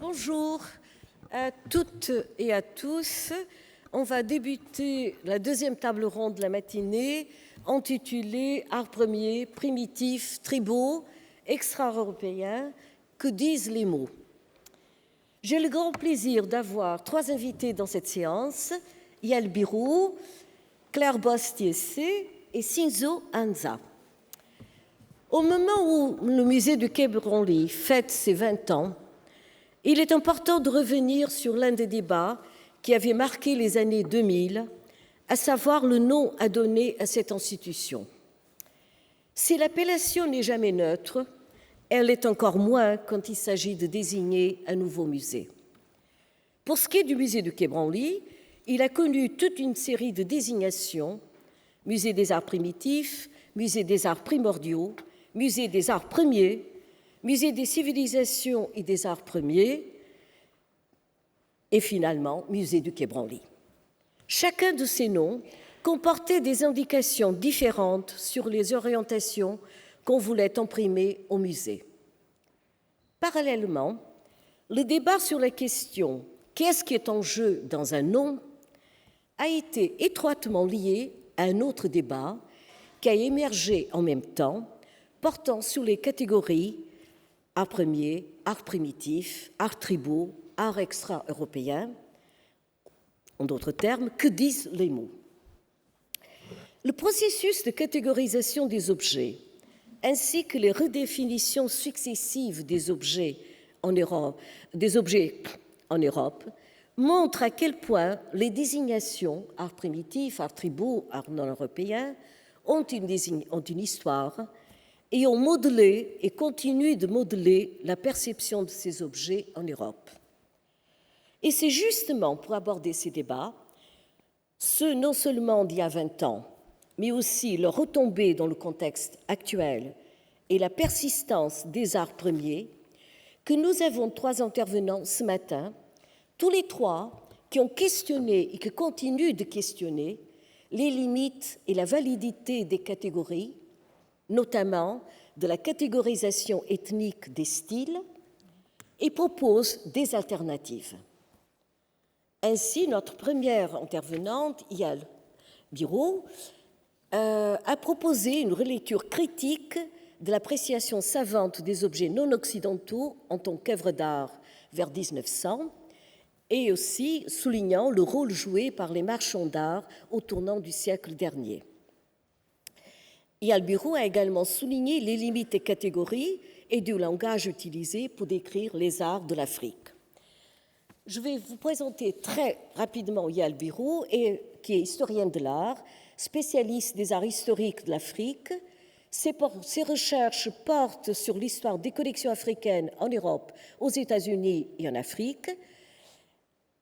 Bonjour à toutes et à tous. On va débuter la deuxième table ronde de la matinée intitulée « Art premier, primitif, tribaux, extra-européens, que disent les mots ?» J'ai le grand plaisir d'avoir trois invités dans cette séance, Yael Birou, Claire Bostiessé et Shinzo Anza. Au moment où le musée du Quai Branly fête ses 20 ans, il est important de revenir sur l'un des débats qui avait marqué les années 2000, à savoir le nom à donner à cette institution. Si l'appellation n'est jamais neutre, elle l'est encore moins quand il s'agit de désigner un nouveau musée. Pour ce qui est du musée du Quai Branly, il a connu toute une série de désignations: musée des arts primitifs, musée des arts primordiaux, musée des arts premiers, musée des civilisations et des arts premiers, et finalement musée du Quai Branly. Chacun de ces noms comportait des indications différentes sur les orientations qu'on voulait imprimer au musée. Parallèlement, le débat sur la question « qu'est-ce qui est en jeu dans un nom ?» a été étroitement lié à un autre débat qui a émergé en même temps, portant sur les catégories art premier, art primitif, art tribaux, art extra-européen. En d'autres termes, que disent les mots? Le processus de catégorisation des objets, ainsi que les redéfinitions successives des objets en Europe, montrent à quel point les désignations art primitif, art tribaux, art non-européen ont une histoire et ont modelé et continuent de modeler la perception de ces objets en Europe. Et c'est justement pour aborder ces débats, ceux non seulement d'il y a 20 ans, mais aussi leur retombée dans le contexte actuel et la persistance des arts premiers, que nous avons trois intervenants ce matin, tous les trois qui ont questionné et qui continuent de questionner les limites et la validité des catégories, notamment de la catégorisation ethnique des styles, et proposent des alternatives. Ainsi, notre première intervenante, Yael Birou, a proposé une relecture critique de l'appréciation savante des objets non occidentaux en tant qu'œuvre d'art vers 1900, et aussi soulignant le rôle joué par les marchands d'art au tournant du siècle dernier. Yael Birou a également souligné les limites des catégories et du langage utilisé pour décrire les arts de l'Afrique. Je vais vous présenter très rapidement Yael Birou, qui est historienne de l'art, spécialiste des arts historiques de l'Afrique. Ses recherches portent sur l'histoire des collections africaines en Europe, aux États-Unis et en Afrique.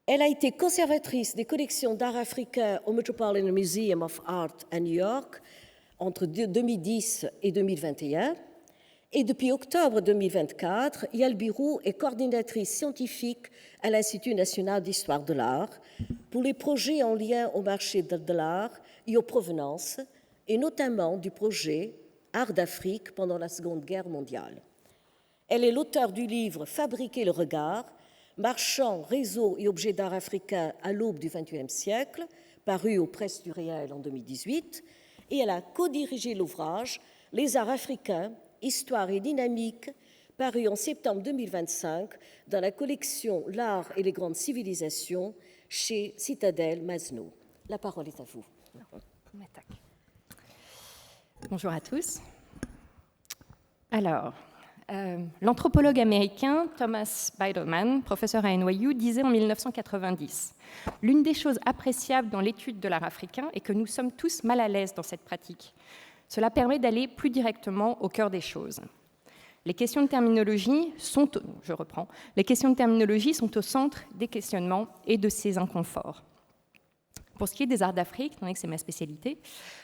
Elle a été conservatrice des collections d'art africain au Metropolitan Museum of Art à New York entre 2010 et 2021. Et depuis octobre 2024, Yael Birou est coordinatrice scientifique à l'Institut national d'histoire de l'art pour les projets en lien au marché de l'art et aux provenances, et notamment du projet Art d'Afrique pendant la Seconde Guerre mondiale. Elle est l'auteure du livre Fabriquer le regard, marchands, réseaux et objets d'art africains à l'aube du XXIe siècle, paru aux Presses du Réel en 2018, et elle a co-dirigé l'ouvrage Les arts africains, Histoire et dynamique, paru en septembre 2025 dans la collection L'art et les grandes civilisations chez Citadel Masno. La parole est à vous. Bonjour à tous. Alors, l'anthropologue américain Thomas Biderman, professeur à NYU, disait en 1990 « L'une des choses appréciables dans l'étude de l'art africain est que nous sommes tous mal à l'aise dans cette pratique. Cela permet d'aller plus directement au cœur des choses. Les questions de terminologie sont, les questions de terminologie sont au centre des questionnements et de ces inconforts. Pour ce qui est des arts d'Afrique, étant donné que c'est ma spécialité,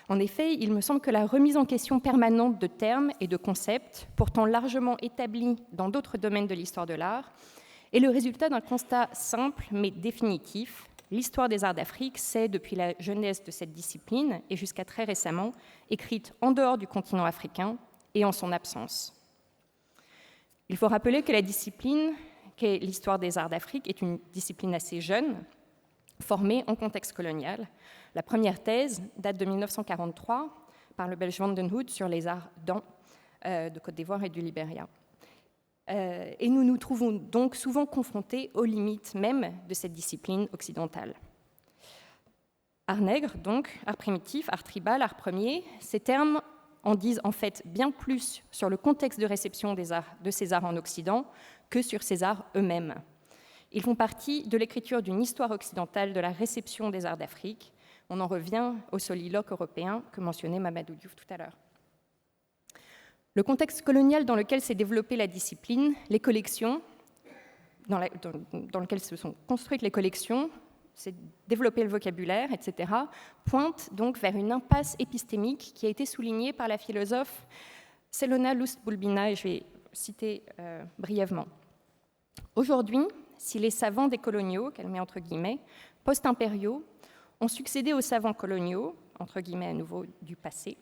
en effet, il me semble que la remise en question permanente de termes et de concepts, pourtant largement établis dans d'autres domaines de l'histoire de l'art, est le résultat d'un constat simple mais définitif. L'histoire des arts d'Afrique s'est, depuis la jeunesse de cette discipline, et jusqu'à très récemment, écrite en dehors du continent africain et en son absence. Il faut rappeler que la discipline, qu'est l'histoire des arts d'Afrique est une discipline assez jeune, formée en contexte colonial. La première thèse date de 1943 par le Belge Van den Hout sur les arts dents de Côte d'Ivoire et du Libéria. Et nous nous trouvons donc souvent confrontés aux limites même de cette discipline occidentale. Art nègre, donc, art primitif, art tribal, art premier, ces termes en disent en fait bien plus sur le contexte de réception de ces arts en Occident que sur ces arts eux-mêmes. Ils font partie de l'écriture d'une histoire occidentale de la réception des arts d'Afrique. On en revient au soliloque européen que mentionnait Mamadou Diouf tout à l'heure. Le contexte colonial dans lequel s'est développée la discipline, les collections, dans lequel se sont construites les collections, s'est développé le vocabulaire, etc., pointe donc vers une impasse épistémique qui a été soulignée par la philosophe Selona Lust-Bulbina, et je vais citer brièvement. Aujourd'hui, si les savants décoloniaux, qu'elle met entre guillemets, post-impériaux, ont succédé aux savants coloniaux, entre guillemets à nouveau du passé,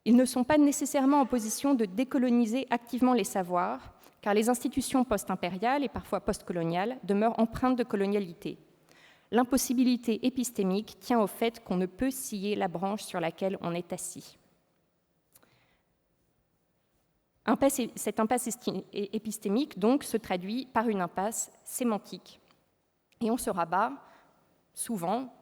ils ne sont pas nécessairement en position de décoloniser activement les savoirs, car les institutions post-impériales et parfois post-coloniales demeurent empreintes de colonialité. L'impossibilité épistémique tient au fait qu'on ne peut scier la branche sur laquelle on est assis. Cette impasse épistémique, donc, se traduit par une impasse sémantique. Et on se rabat souvent,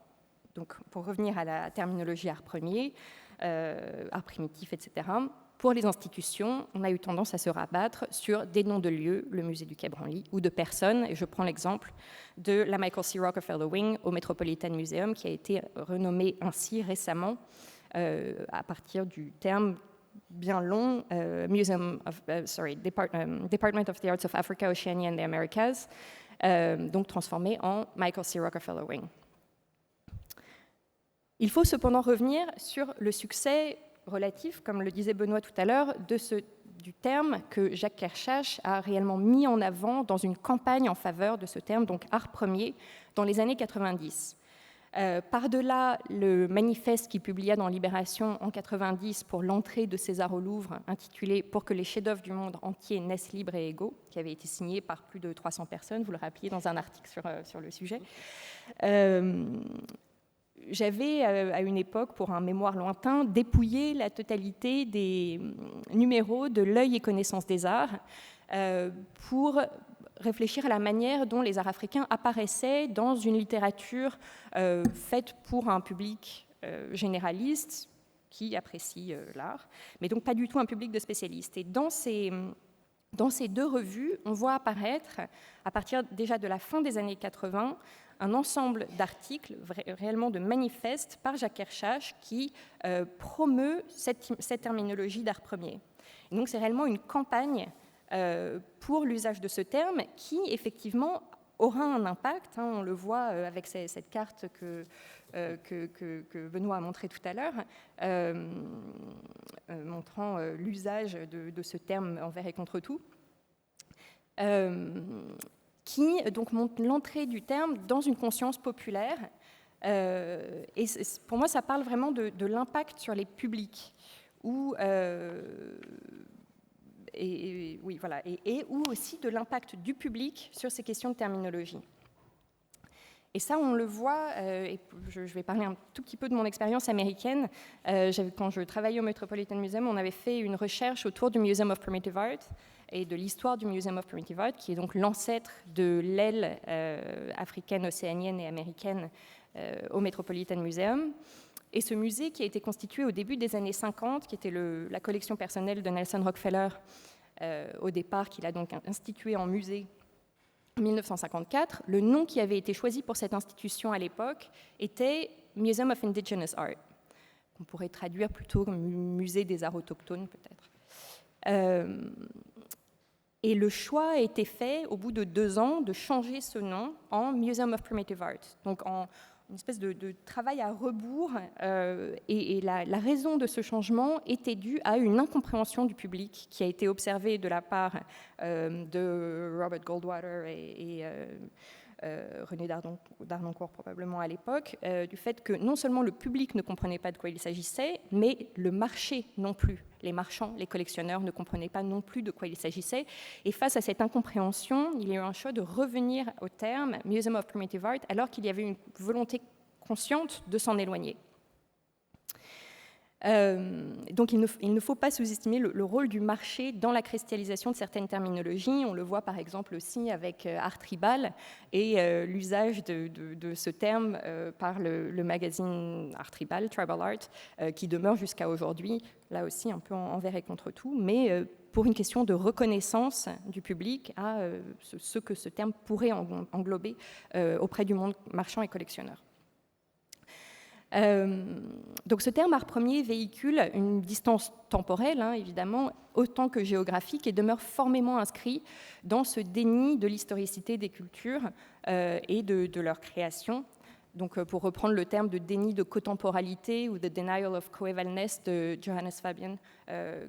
donc, pour revenir à la terminologie art premier, art primitif, etc., pour les institutions, on a eu tendance à se rabattre sur des noms de lieux, le musée du Quai Branly, ou de personnes, et je prends l'exemple de la Michael C. Rockefeller Wing au Metropolitan Museum, qui a été renommé ainsi récemment à partir du terme bien long, Department of the Arts of Africa, Oceania and the Americas, donc transformé en Michael C. Rockefeller Wing. Il faut cependant revenir sur le succès relatif, comme le disait Benoît tout à l'heure, du terme que Jacques Kershach a réellement mis en avant dans une campagne en faveur de ce terme, donc art premier, dans les années 90. Par-delà le manifeste qu'il publia dans Libération en 90 pour l'entrée de César au Louvre, intitulé « Pour que les chefs-d'œuvre du monde entier naissent libres et égaux », qui avait été signé par plus de 300 personnes, vous le rappeliez dans un article sur le sujet. J'avais, à une époque, pour un mémoire lointain, dépouillé la totalité des numéros de L'Œil et connaissance des arts pour réfléchir à la manière dont les arts africains apparaissaient dans une littérature faite pour un public généraliste qui apprécie l'art, mais donc pas du tout un public de spécialistes. Et dans ces deux revues, on voit apparaître, à partir déjà de la fin des années 80, un ensemble d'articles, réellement de manifestes, par Jacques Kershach qui promeut cette terminologie d'art premier. Et donc c'est réellement une campagne pour l'usage de ce terme qui, effectivement, aura un impact. On le voit avec cette carte que Benoît a montrée tout à l'heure, montrant l'usage de ce terme envers et contre tout. Qui donc montre l'entrée du terme dans une conscience populaire. Et pour moi, ça parle vraiment de l'impact sur les publics, ou aussi de l'impact du public sur ces questions de terminologie. Et ça, on le voit, et je vais parler un tout petit peu de mon expérience américaine. Quand je travaillais au Metropolitan Museum, on avait fait une recherche autour du Museum of Primitive Art et de l'histoire du Museum of Primitive Art, qui est donc l'ancêtre de l'aile africaine, océanienne et américaine au Metropolitan Museum. Et ce musée, qui a été constitué au début des années 50, qui était la collection personnelle de Nelson Rockefeller au départ, qu'il a donc institué en musée en 1954, le nom qui avait été choisi pour cette institution à l'époque était Museum of Indigenous Art. On pourrait traduire plutôt comme Musée des arts autochtones, peut-être. Et le choix a été fait, au bout de 2 ans, de changer ce nom en Museum of Primitive Art, donc en une espèce de travail à rebours, et la raison de ce changement était due à une incompréhension du public qui a été observée de la part de Robert Goldwater et René Darnoncourt probablement à l'époque, du fait que non seulement le public ne comprenait pas de quoi il s'agissait, mais le marché non plus. Les marchands, les collectionneurs ne comprenaient pas non plus de quoi il s'agissait. Et face à cette incompréhension, il y a eu un choix de revenir au terme Museum of Primitive Art, alors qu'il y avait une volonté consciente de s'en éloigner. Donc il ne faut pas sous-estimer le rôle du marché dans la cristallisation de certaines terminologies. On le voit par exemple aussi avec art tribal et l'usage de ce terme par le magazine Art Tribal, Tribal Art, qui demeure jusqu'à aujourd'hui, là aussi un peu envers et contre tout, mais pour une question de reconnaissance du public à ce que ce terme pourrait englober auprès du monde marchand et collectionneur. Donc ce terme art premier véhicule une distance temporelle, évidemment, autant que géographique, et demeure formellement inscrit dans ce déni de l'historicité des cultures et de leur création. Donc pour reprendre le terme de déni de cotemporalité ou de denial of coevalness de Johannes Fabian,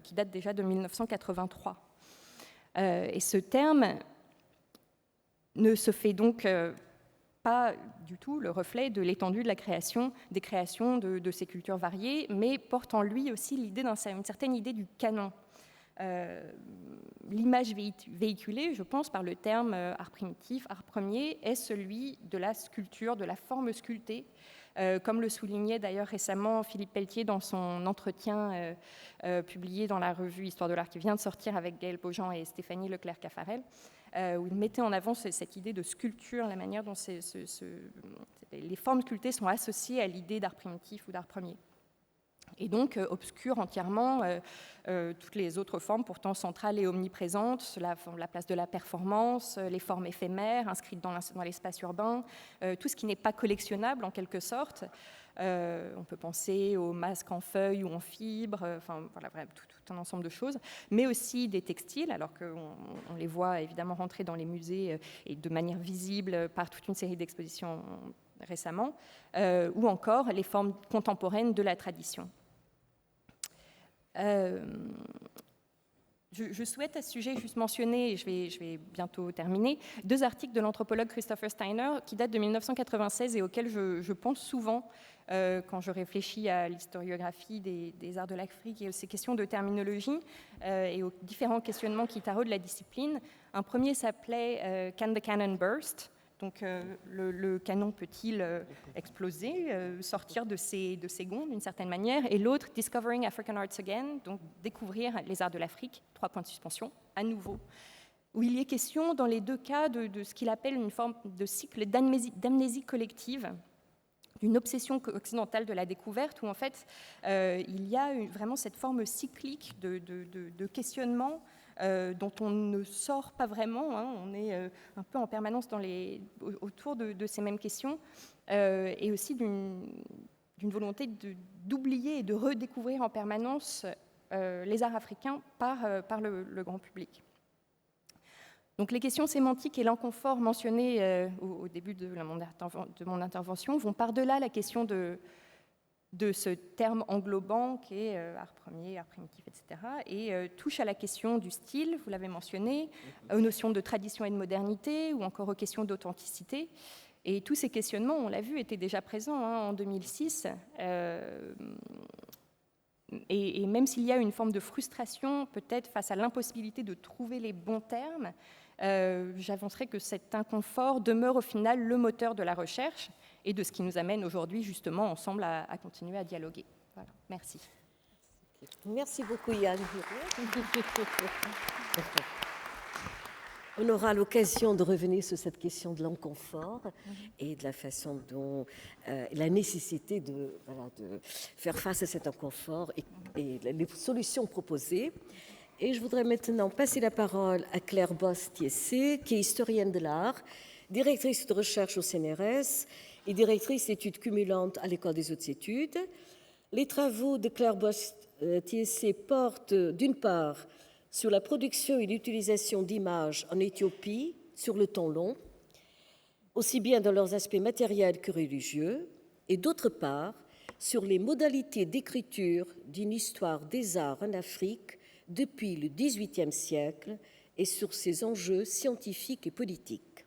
qui date déjà de 1983. Et ce terme ne se fait donc pas du tout le reflet de l'étendue de la création, des créations de ces cultures variées, mais porte en lui aussi l'idée une certaine idée du canon. L'image véhiculée, je pense, par le terme art primitif, art premier, est celui de la sculpture, de la forme sculptée, comme le soulignait d'ailleurs récemment Philippe Pelletier dans son entretien publié dans la revue Histoire de l'art qui vient de sortir avec Gaël Beaujean et Stéphanie Leclerc-Caffarel, où il mettait en avant cette idée de sculpture, la manière dont les formes sculptées sont associées à l'idée d'art primitif ou d'art premier. Et donc obscure entièrement toutes les autres formes pourtant centrales et omniprésentes, la place de la performance, les formes éphémères inscrites dans l'espace urbain, tout ce qui n'est pas collectionnable en quelque sorte. On peut penser aux masques en feuilles ou en fibres, enfin voilà, tout un ensemble de choses, mais aussi des textiles, alors qu'on les voit évidemment rentrer dans les musées et de manière visible par toute une série d'expositions récemment, ou encore les formes contemporaines de la tradition. Je souhaite à ce sujet juste mentionner, et je vais bientôt terminer, 2 articles de l'anthropologue Christopher Steiner qui datent de 1996 et auxquels je pense souvent quand je réfléchis à l'historiographie des arts de l'Afrique et aux ces questions de terminologie et aux différents questionnements qui taraudent la discipline. Un premier s'appelait « Can the Cannon Burst ?» Donc le canon peut-il exploser, sortir de ses gonds d'une certaine manière, et l'autre, Discovering African Arts Again, donc découvrir les arts de l'Afrique, 3 points de suspension, à nouveau, où il y est question dans les 2 cas de ce qu'il appelle une forme de cycle d'amnésie collective, d'une obsession occidentale de la découverte, où en fait il y a vraiment cette forme cyclique de questionnement dont on ne sort pas vraiment, on est un peu en permanence autour de ces mêmes questions, et aussi d'une volonté d'oublier et de redécouvrir en permanence les arts africains par le grand public. Donc les questions sémantiques et l'inconfort mentionnés au début de mon intervention vont par-delà la question de ce terme englobant qui est art premier, art primitif, etc. et touche à la question du style, vous l'avez mentionné, aux notions de tradition et de modernité, ou encore aux questions d'authenticité. Et tous ces questionnements, on l'a vu, étaient déjà présents en 2006. Et même s'il y a une forme de frustration, peut-être face à l'impossibilité de trouver les bons termes, j'avancerai que cet inconfort demeure au final le moteur de la recherche et de ce qui nous amène aujourd'hui justement ensemble à continuer à dialoguer. Voilà. Merci. Merci beaucoup Yann. On aura l'occasion de revenir sur cette question de l'inconfort et de la façon dont la nécessité de faire face à cet inconfort et les solutions proposées. Et je voudrais maintenant passer la parole à Claire Bosse-Thiessé, qui est historienne de l'art, directrice de recherche au CNRS et directrice d'études cumulantes à l'École des hautes études. Les travaux de Claire Bosse-Thiessé portent d'une part sur la production et l'utilisation d'images en Éthiopie sur le temps long, aussi bien dans leurs aspects matériels que religieux, et d'autre part sur les modalités d'écriture d'une histoire des arts en Afrique depuis le XVIIIe siècle et sur ses enjeux scientifiques et politiques.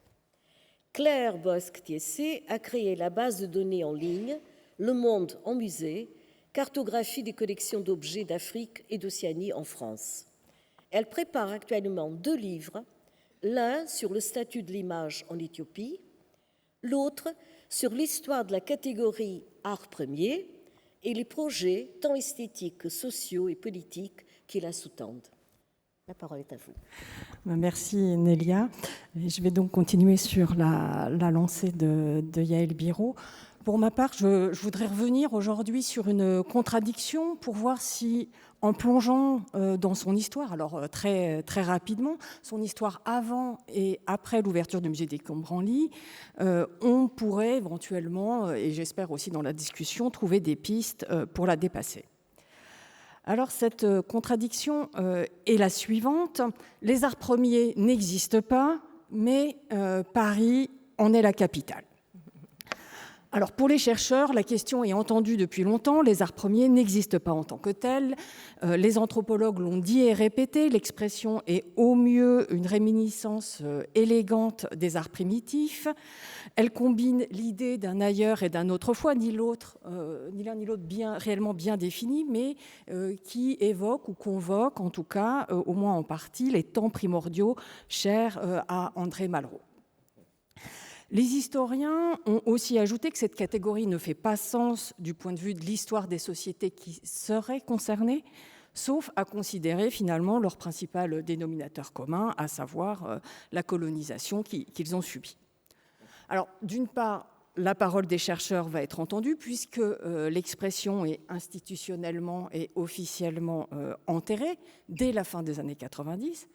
Claire Bosc-Thiessé a créé la base de données en ligne Le Monde en musée, cartographie des collections d'objets d'Afrique et d'Océanie en France. Elle prépare actuellement 2 livres, l'un sur le statut de l'image en Éthiopie, l'autre sur l'histoire de la catégorie art premier et les projets tant esthétiques que sociaux et politiques qui la sous-tendent. La parole est à vous. Merci Nélia. Je vais donc continuer sur la lancée de Yaël Biraud. Pour ma part, je voudrais revenir aujourd'hui sur une contradiction pour voir si, en plongeant dans son histoire, alors très, très rapidement, son histoire avant et après l'ouverture du musée des Combranly, on pourrait éventuellement, et j'espère aussi dans la discussion, trouver des pistes pour la dépasser. Alors cette contradiction est la suivante. Les arts premiers n'existent pas, mais Paris en est la capitale. Alors pour les chercheurs, la question est entendue depuis longtemps, les arts premiers n'existent pas en tant que tels. Les anthropologues l'ont dit et répété, l'expression est au mieux une réminiscence élégante des arts primitifs. Elle combine l'idée d'un ailleurs et d'un autrefois, ni l'un ni l'autre réellement bien défini, mais qui évoque ou convoque, en tout cas, au moins en partie, les temps primordiaux chers à André Malraux. Les historiens ont aussi ajouté que cette catégorie ne fait pas sens du point de vue de l'histoire des sociétés qui seraient concernées, sauf à considérer finalement leur principal dénominateur commun, à savoir la colonisation qu'ils ont subie. Alors, d'une part, la parole des chercheurs va être entendue puisque l'expression est institutionnellement et officiellement enterrée dès la fin des années 90,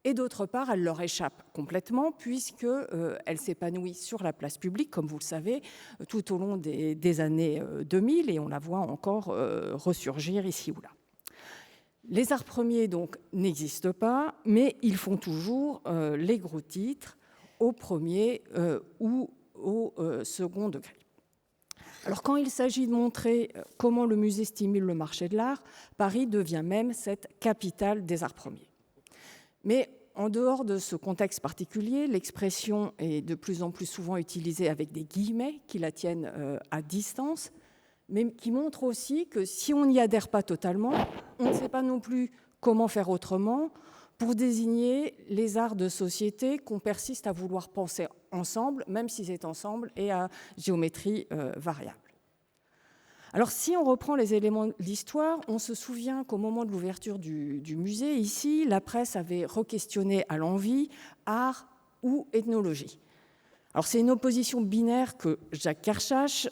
et d'autre part, elle leur échappe complètement puisqu'elle s'épanouit sur la place publique, comme vous le savez, tout au long des années 2000, et on la voit encore ressurgir ici ou là. Les arts premiers, donc, n'existent pas, mais ils font toujours les gros titres au premier ou au second degré. Alors, quand il s'agit de montrer comment le musée stimule le marché de l'art, Paris devient même cette capitale des arts premiers. Mais en dehors de ce contexte particulier, l'expression est de plus en plus souvent utilisée avec des guillemets qui la tiennent à distance, mais qui montrent aussi que si on n'y adhère pas totalement, on ne sait pas non plus comment faire autrement pour désigner les arts de société qu'on persiste à vouloir penser ensemble, même si c'est ensemble et à géométrie variable. Alors, si on reprend les éléments de l'histoire, on se souvient qu'au moment de l'ouverture du musée, ici, la presse avait re-questionné à l'envi art ou ethnologie. Alors, c'est une opposition binaire que Jacques Kershach,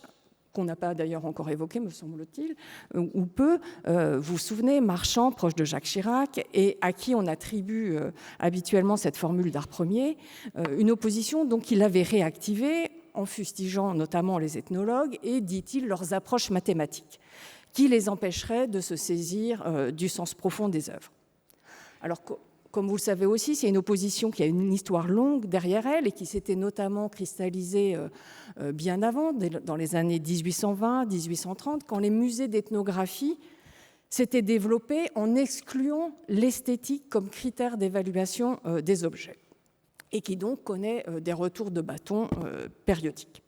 qu'on n'a pas d'ailleurs encore évoqué, me semble-t-il, ou peu, vous vous souvenez, marchand, proche de Jacques Chirac, et à qui on attribue habituellement cette formule d'art premier, une opposition donc qu'il avait réactivée en fustigeant notamment les ethnologues et, dit-il, leurs approches mathématiques, qui les empêcheraient de se saisir du sens profond des œuvres. Alors, comme vous le savez aussi, c'est une opposition qui a une histoire longue derrière elle et qui s'était notamment cristallisée bien avant, dans les années 1820-1830, quand les musées d'ethnographie s'étaient développés en excluant l'esthétique comme critère d'évaluation des objets, et qui donc connaît des retours de bâton périodiques.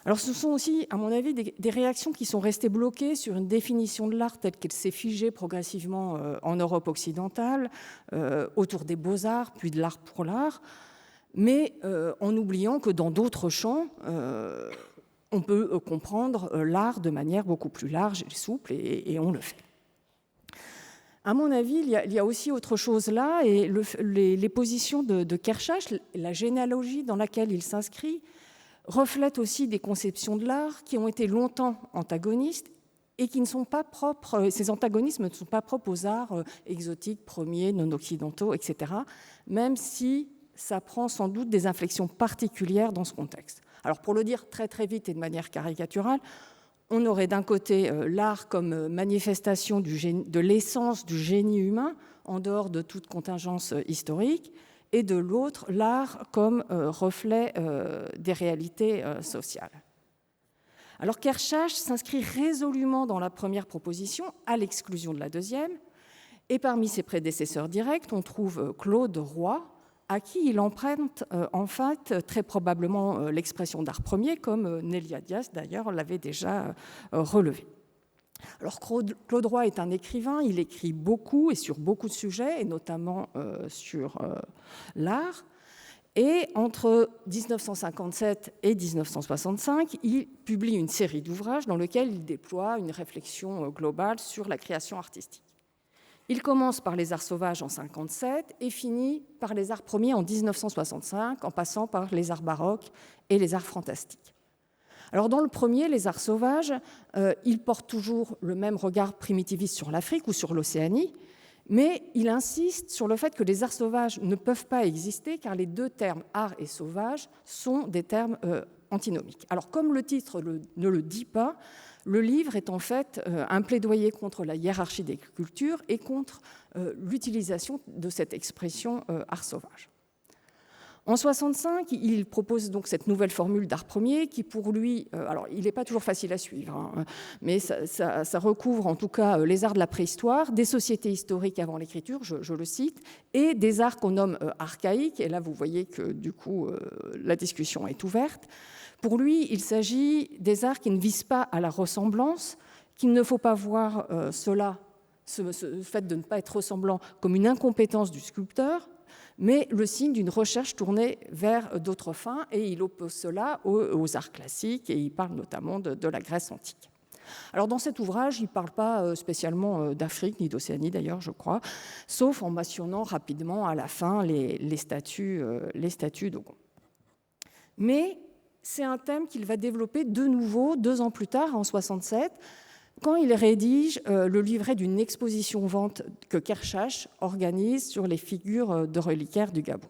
Alors ce sont aussi, à mon avis, des réactions qui sont restées bloquées sur une définition de l'art telle qu'elle s'est figée progressivement en Europe occidentale, autour des beaux-arts, puis de l'art pour l'art, mais en oubliant que dans d'autres champs, on peut comprendre l'art de manière beaucoup plus large et souple, et on le fait. À mon avis, il y a aussi autre chose là, et les positions de Kershach, la généalogie dans laquelle il s'inscrit, reflètent aussi des conceptions de l'art qui ont été longtemps antagonistes et qui ne sont pas propres, ces antagonismes ne sont pas propres aux arts exotiques, premiers, non occidentaux, etc., même si ça prend sans doute des inflexions particulières dans ce contexte. Alors pour le dire très très vite et de manière caricaturale, on aurait d'un côté l'art comme manifestation de l'essence du génie humain, en dehors de toute contingence historique, et de l'autre, l'art comme reflet des réalités sociales. Alors Kershach s'inscrit résolument dans la première proposition, à l'exclusion de la deuxième, et parmi ses prédécesseurs directs, on trouve Claude Roy, à qui il emprunte en fait très probablement l'expression d'art premier, comme Nelia Díaz d'ailleurs l'avait déjà relevé. Alors Claude Roy est un écrivain, il écrit beaucoup et sur beaucoup de sujets, et notamment sur l'art. Et entre 1957 et 1965, il publie une série d'ouvrages dans lesquels il déploie une réflexion globale sur la création artistique. Il commence par les arts sauvages en 1957 et finit par les arts premiers en 1965, en passant par les arts baroques et les arts fantastiques. Alors dans le premier, les arts sauvages, il porte toujours le même regard primitiviste sur l'Afrique ou sur l'Océanie, mais il insiste sur le fait que les arts sauvages ne peuvent pas exister car les deux termes art et sauvage sont des termes antinomiques. Alors comme le titre ne le dit pas, le livre est en fait un plaidoyer contre la hiérarchie des cultures et contre l'utilisation de cette expression art sauvage. En 1965, il propose donc cette nouvelle formule d'art premier qui, pour lui, alors il n'est pas toujours facile à suivre, hein, mais ça recouvre en tout cas les arts de la préhistoire, des sociétés historiques avant l'écriture, je le cite, et des arts qu'on nomme archaïques. Et là, vous voyez que du coup, la discussion est ouverte. Pour lui, il s'agit des arts qui ne visent pas à la ressemblance, qu'il ne faut pas voir ce fait de ne pas être ressemblant comme une incompétence du sculpteur, mais le signe d'une recherche tournée vers d'autres fins, et il oppose cela aux arts classiques, et il parle notamment de la Grèce antique. Alors dans cet ouvrage, il ne parle pas spécialement d'Afrique, ni d'Océanie d'ailleurs, je crois, sauf en mentionnant rapidement à la fin les statues d'Ogon. Mais c'est un thème qu'il va développer de nouveau 2 ans plus tard, en 1967, quand il rédige le livret d'une exposition-vente que Kershach organise sur les figures de reliquaires du Gabon.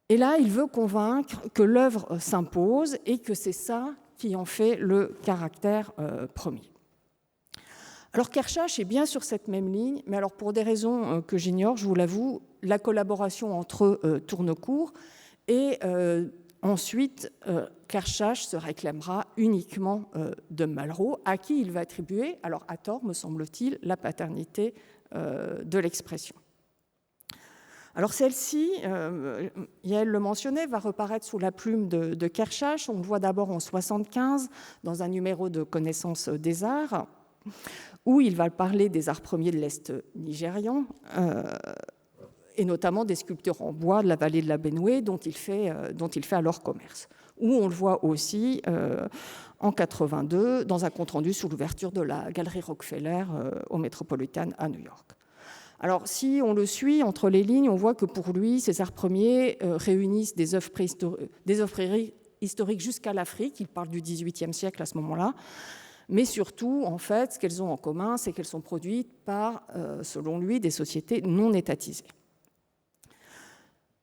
Et là, il veut convaincre que l'œuvre s'impose et que c'est ça qui en fait le caractère premier. Alors Kershach est bien sur cette même ligne, mais alors pour des raisons que j'ignore, je vous l'avoue, la collaboration entre eux tourne court et ensuite, Kershach se réclamera uniquement de Malraux, à qui il va attribuer, alors à tort me semble-t-il, la paternité de l'expression. Alors celle-ci, Yael le mentionnait, va reparaître sous la plume de Kershach. On le voit d'abord en 1975 dans un numéro de Connaissance des arts, où il va parler des arts premiers de l'Est nigérian, et notamment des sculptures en bois de la vallée de la Benoué dont il fait alors commerce. Où on le voit aussi en 1982 dans un compte-rendu sous l'ouverture de la galerie Rockefeller au Metropolitan à New York. Alors si on le suit entre les lignes, on voit que pour lui, ces arts premiers réunissent des œuvres préhistoriques jusqu'à l'Afrique. Il parle du XVIIIe siècle à ce moment-là. Mais surtout, en fait, ce qu'elles ont en commun, c'est qu'elles sont produites par, selon lui, des sociétés non étatisées.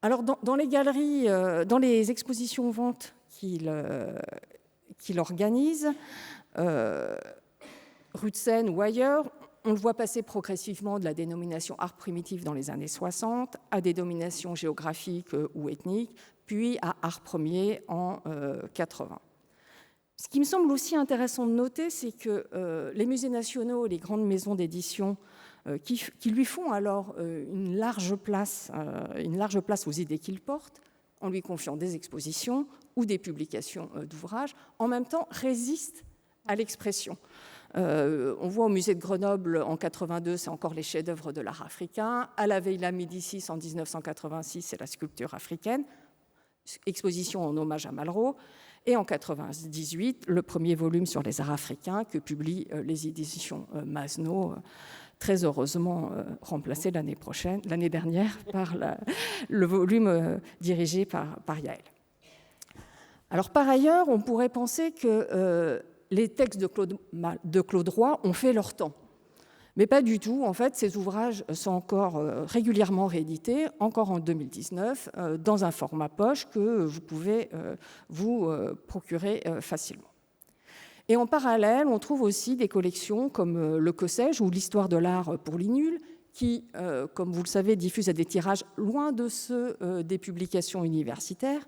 Alors, dans les galeries, dans les expositions-ventes qu'il organise, rue de Seine ou ailleurs, on le voit passer progressivement de la dénomination art primitif dans les années 60 à des dominations géographiques ou ethniques, puis à art premier en 80. Ce qui me semble aussi intéressant de noter, c'est que les musées nationaux et les grandes maisons d'édition qui lui font alors une large place aux idées qu'il porte, en lui confiant des expositions ou des publications d'ouvrages, en même temps résistent à l'expression. On voit au musée de Grenoble en 82, c'est encore les chefs-d'œuvre de l'art africain. À la Villa Médicis en 1986, c'est la sculpture africaine, exposition en hommage à Malraux. Et en 1998, le premier volume sur les arts africains que publient les éditions Masno, très heureusement remplacé l'année dernière par le volume dirigé par Yael. Alors par ailleurs, on pourrait penser que les textes de Claude Roy ont fait leur temps. Mais pas du tout. En fait, ces ouvrages sont encore régulièrement réédités, encore en 2019, dans un format poche que vous pouvez vous procurer facilement. Et en parallèle, on trouve aussi des collections comme Le Que sais-je ou L'Histoire de l'art pour les nuls, qui, comme vous le savez, diffusent à des tirages loin de ceux des publications universitaires,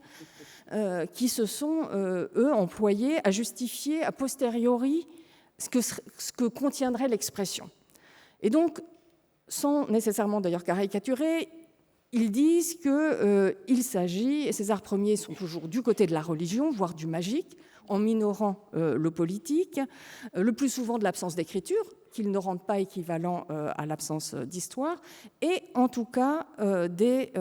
qui se sont, eux, employés à justifier a posteriori ce que contiendrait l'expression. Et donc, sans nécessairement d'ailleurs caricaturer, ils disent qu'il s'agit, et ces arts premiers sont toujours du côté de la religion, voire du magique, en minorant le politique, le plus souvent de l'absence d'écriture, qu'ils ne rendent pas équivalent à l'absence d'histoire, et en tout cas des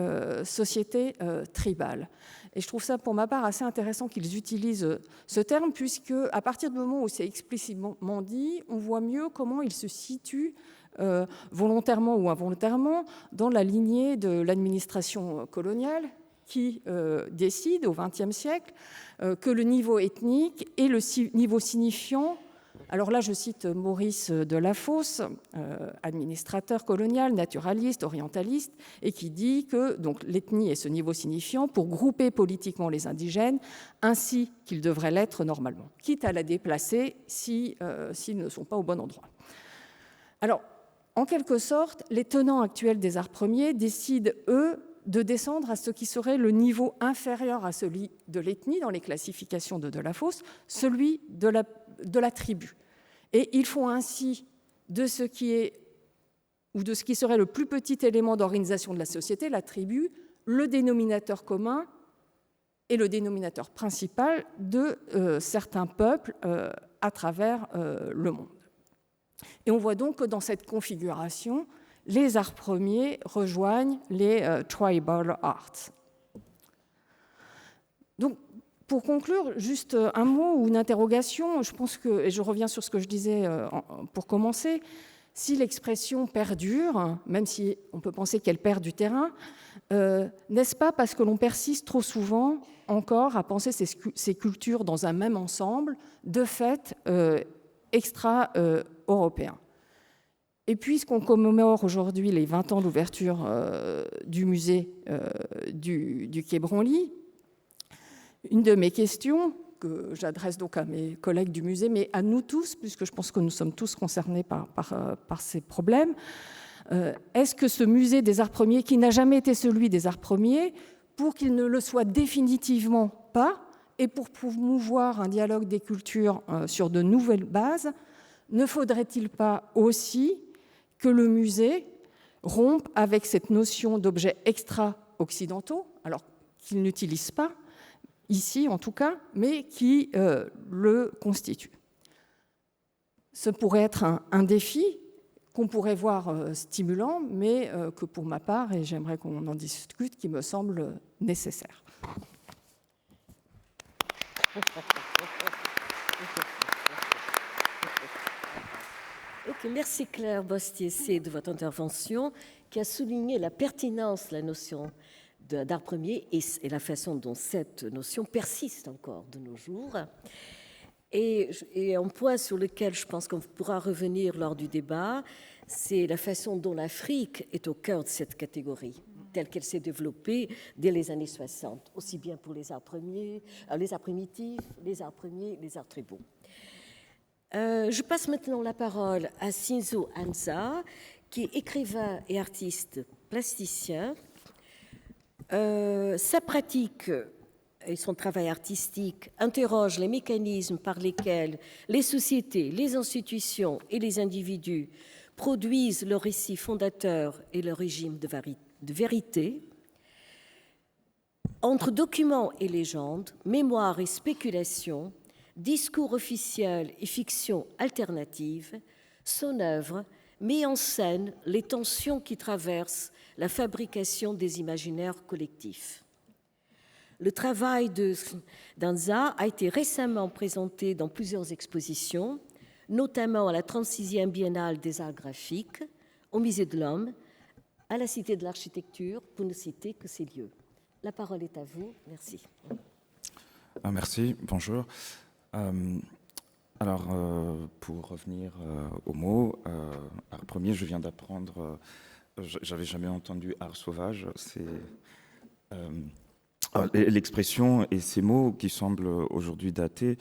sociétés tribales. Et je trouve ça, pour ma part, assez intéressant qu'ils utilisent ce terme, puisque à partir du moment où c'est explicitement dit, on voit mieux comment ils se situent volontairement ou involontairement dans la lignée de l'administration coloniale qui décide au XXe siècle que le niveau ethnique et le niveau signifiant. Alors là, je cite Maurice Delafosse, administrateur colonial, naturaliste, orientaliste, et qui dit que donc, l'ethnie est ce niveau signifiant pour grouper politiquement les indigènes ainsi qu'ils devraient l'être normalement, quitte à la déplacer s'ils ne sont pas au bon endroit. Alors, en quelque sorte, les tenants actuels des arts premiers décident, eux, de descendre à ce qui serait le niveau inférieur à celui de l'ethnie dans les classifications de Delafosse, celui de la tribu. Et ils font ainsi de ce qui est, ou de ce qui serait le plus petit élément d'organisation de la société, la tribu, le dénominateur commun et le dénominateur principal de certains peuples à travers le monde. Et on voit donc que dans cette configuration, les arts premiers rejoignent les tribal arts. Donc, pour conclure, juste un mot ou une interrogation. Je pense que, et je reviens sur ce que je disais pour commencer, si l'expression perdure, même si on peut penser qu'elle perd du terrain, n'est-ce pas parce que l'on persiste trop souvent encore à penser ces cultures dans un même ensemble, de fait extra-européen. Et puisqu'on commémore aujourd'hui les 20 ans d'ouverture du musée du Quai Branly, une de mes questions, que j'adresse donc à mes collègues du musée, mais à nous tous, puisque je pense que nous sommes tous concernés par ces problèmes, est-ce que ce musée des arts premiers, qui n'a jamais été celui des arts premiers, pour qu'il ne le soit définitivement pas, et pour promouvoir un dialogue des cultures sur de nouvelles bases, ne faudrait-il pas aussi que le musée rompe avec cette notion d'objets extra-occidentaux, alors qu'il n'utilise pas, ici en tout cas, mais qui le constitue. Ce pourrait être un défi qu'on pourrait voir stimulant, mais que pour ma part, et j'aimerais qu'on en discute, qui me semble nécessaire. Okay, merci Claire Bostier de votre intervention qui a souligné la pertinence de la notion d'art premier et la façon dont cette notion persiste encore de nos jours. Et un point sur lequel je pense qu'on pourra revenir lors du débat, c'est la façon dont l'Afrique est au cœur de cette catégorie, telle qu'elle s'est développée dès les années 60, aussi bien pour les arts premiers, les arts primitifs, les arts premiers, les arts tribaux. Je passe maintenant la parole à Shinzo Hanza, qui est écrivain et artiste plasticien. Sa pratique et son travail artistique interrogent les mécanismes par lesquels les sociétés, les institutions et les individus produisent leur récit fondateur et leur régime de vérité. Entre documents et légendes, mémoire et spéculation, discours officiel et fiction alternative, son œuvre met en scène les tensions qui traversent la fabrication des imaginaires collectifs. Le travail d'Hanza a été récemment présenté dans plusieurs expositions, notamment à la 36e Biennale des Arts Graphiques, au Musée de l'Homme, à la Cité de l'Architecture, pour ne citer que ces lieux. La parole est à vous. Merci. Merci. Bonjour. Alors, pour revenir aux mots, art premier, je viens d'apprendre, j'avais jamais entendu art sauvage, c'est l'expression et ces mots qui semblent aujourd'hui datés.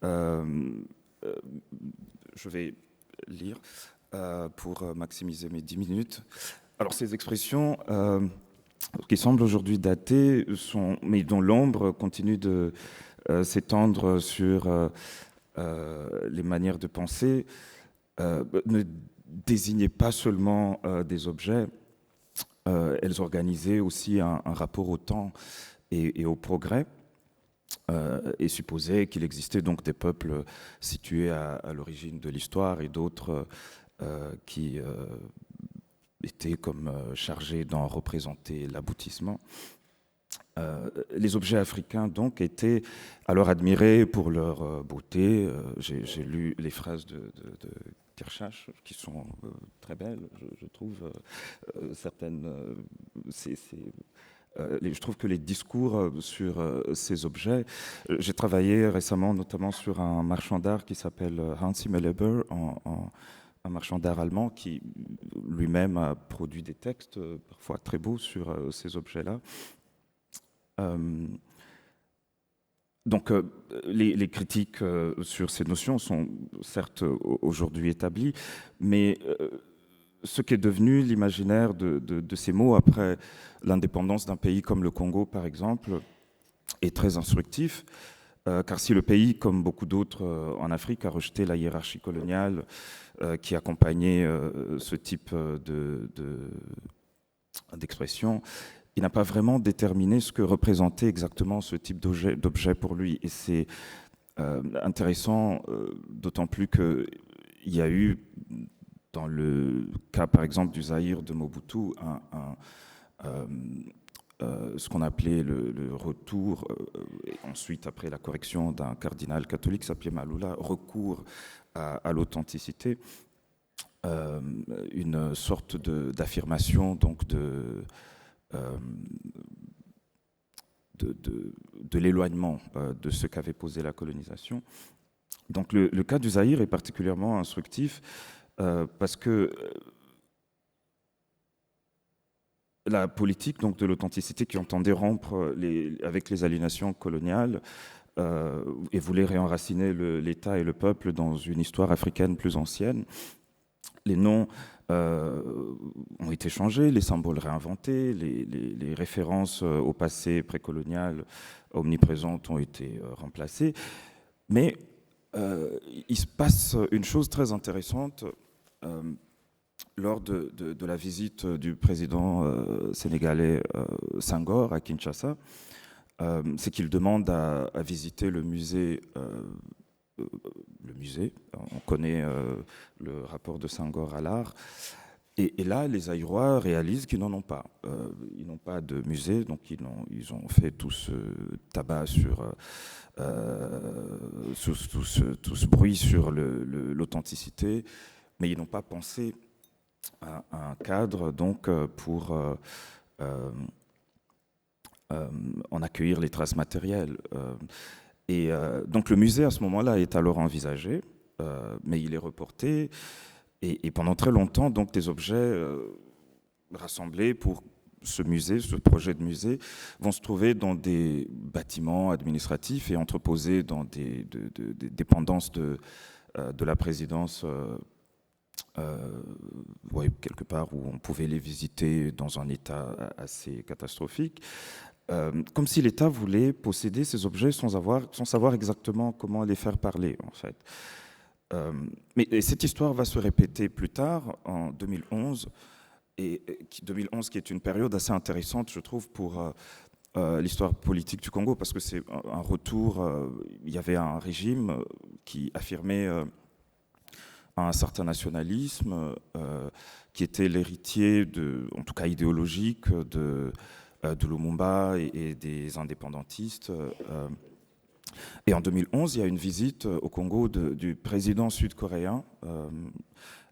Je vais lire pour maximiser mes 10 minutes. Alors, ces expressions qui semblent aujourd'hui datées, mais dont l'ombre continue de s'étendre sur les manières de penser, ne désignait pas seulement des objets, elles organisaient aussi un rapport au temps et au progrès, et supposaient qu'il existait donc des peuples situés à l'origine de l'histoire et d'autres qui étaient comme chargés d'en représenter l'aboutissement. Les objets africains donc étaient alors admirés pour leur beauté. J'ai lu les phrases de Kirchach qui sont très belles, je trouve. Certaines, je trouve que les discours sur ces objets. J'ai travaillé récemment notamment sur un marchand d'art qui s'appelle Hansi Melleber, un marchand d'art allemand qui lui-même a produit des textes parfois très beaux sur ces objets-là. Donc, les critiques sur ces notions sont certes aujourd'hui établies, mais ce qui est devenu l'imaginaire de ces mots après l'indépendance d'un pays comme le Congo, par exemple, est très instructif, car si le pays, comme beaucoup d'autres en Afrique, a rejeté la hiérarchie coloniale qui accompagnait ce type d'expression, il n'a pas vraiment déterminé ce que représentait exactement ce type d'objet pour lui. Et c'est intéressant, d'autant plus qu'il y a eu, dans le cas par exemple du Zaïre de Mobutu, ce qu'on appelait le retour, et ensuite après la correction d'un cardinal catholique s'appelait Malula, recours à l'authenticité, une sorte d'affirmation donc de l'éloignement de ce qu'avait posé la colonisation. Donc le cas du Zaïre est particulièrement instructif parce que la politique donc, de l'authenticité qui entendait rompre avec les aliénations coloniales et voulait réenraciner l'État et le peuple dans une histoire africaine plus ancienne, les noms ont été changés, les symboles réinventés, les références au passé précolonial omniprésentes ont été remplacées. Mais il se passe une chose très intéressante lors de la visite du président sénégalais Senghor à Kinshasa. C'est qu'il demande à visiter le musée. On connaît le rapport de Senghor à l'art. Et là, les Zaïrois réalisent qu'ils n'en ont pas. Ils n'ont pas de musée, donc ils ont fait tout ce tabac sur tout ce bruit sur l'authenticité, mais ils n'ont pas pensé à un cadre donc pour en accueillir les traces matérielles. Et donc le musée à ce moment-là est alors envisagé, mais il est reporté. Et pendant très longtemps, donc, des objets rassemblés pour ce musée, ce projet de musée, vont se trouver dans des bâtiments administratifs et entreposés dans des dépendances de la présidence, quelque part où on pouvait les visiter dans un état assez catastrophique. Comme si l'État voulait posséder ces objets sans savoir exactement comment les faire parler, en fait. Mais cette histoire va se répéter plus tard, en 2011, 2011 qui est une période assez intéressante, je trouve, pour l'histoire politique du Congo, parce que c'est un retour, il y avait un régime qui affirmait un certain nationalisme, qui était l'héritier, en tout cas idéologique, de Lumumba et des indépendantistes. Et en 2011, il y a une visite au Congo du président sud-coréen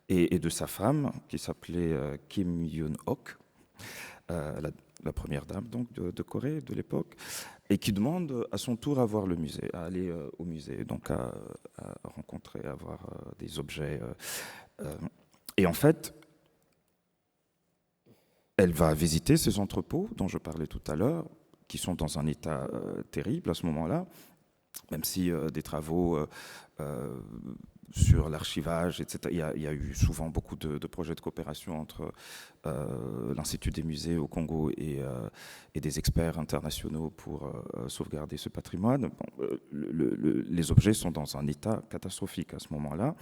et de sa femme, qui s'appelait Kim Yoon-ok, la première dame donc, de Corée de l'époque, et qui demande à son tour à voir le musée, à aller au musée, donc à rencontrer, à voir des objets. Et en fait, elle va visiter ces entrepôts dont je parlais tout à l'heure, qui sont dans un état terrible à ce moment-là, même si des travaux sur l'archivage, etc. Il y a eu souvent beaucoup de projets de coopération entre l'Institut des musées au Congo et des experts internationaux pour sauvegarder ce patrimoine. Bon, les objets sont dans un état catastrophique à ce moment-là.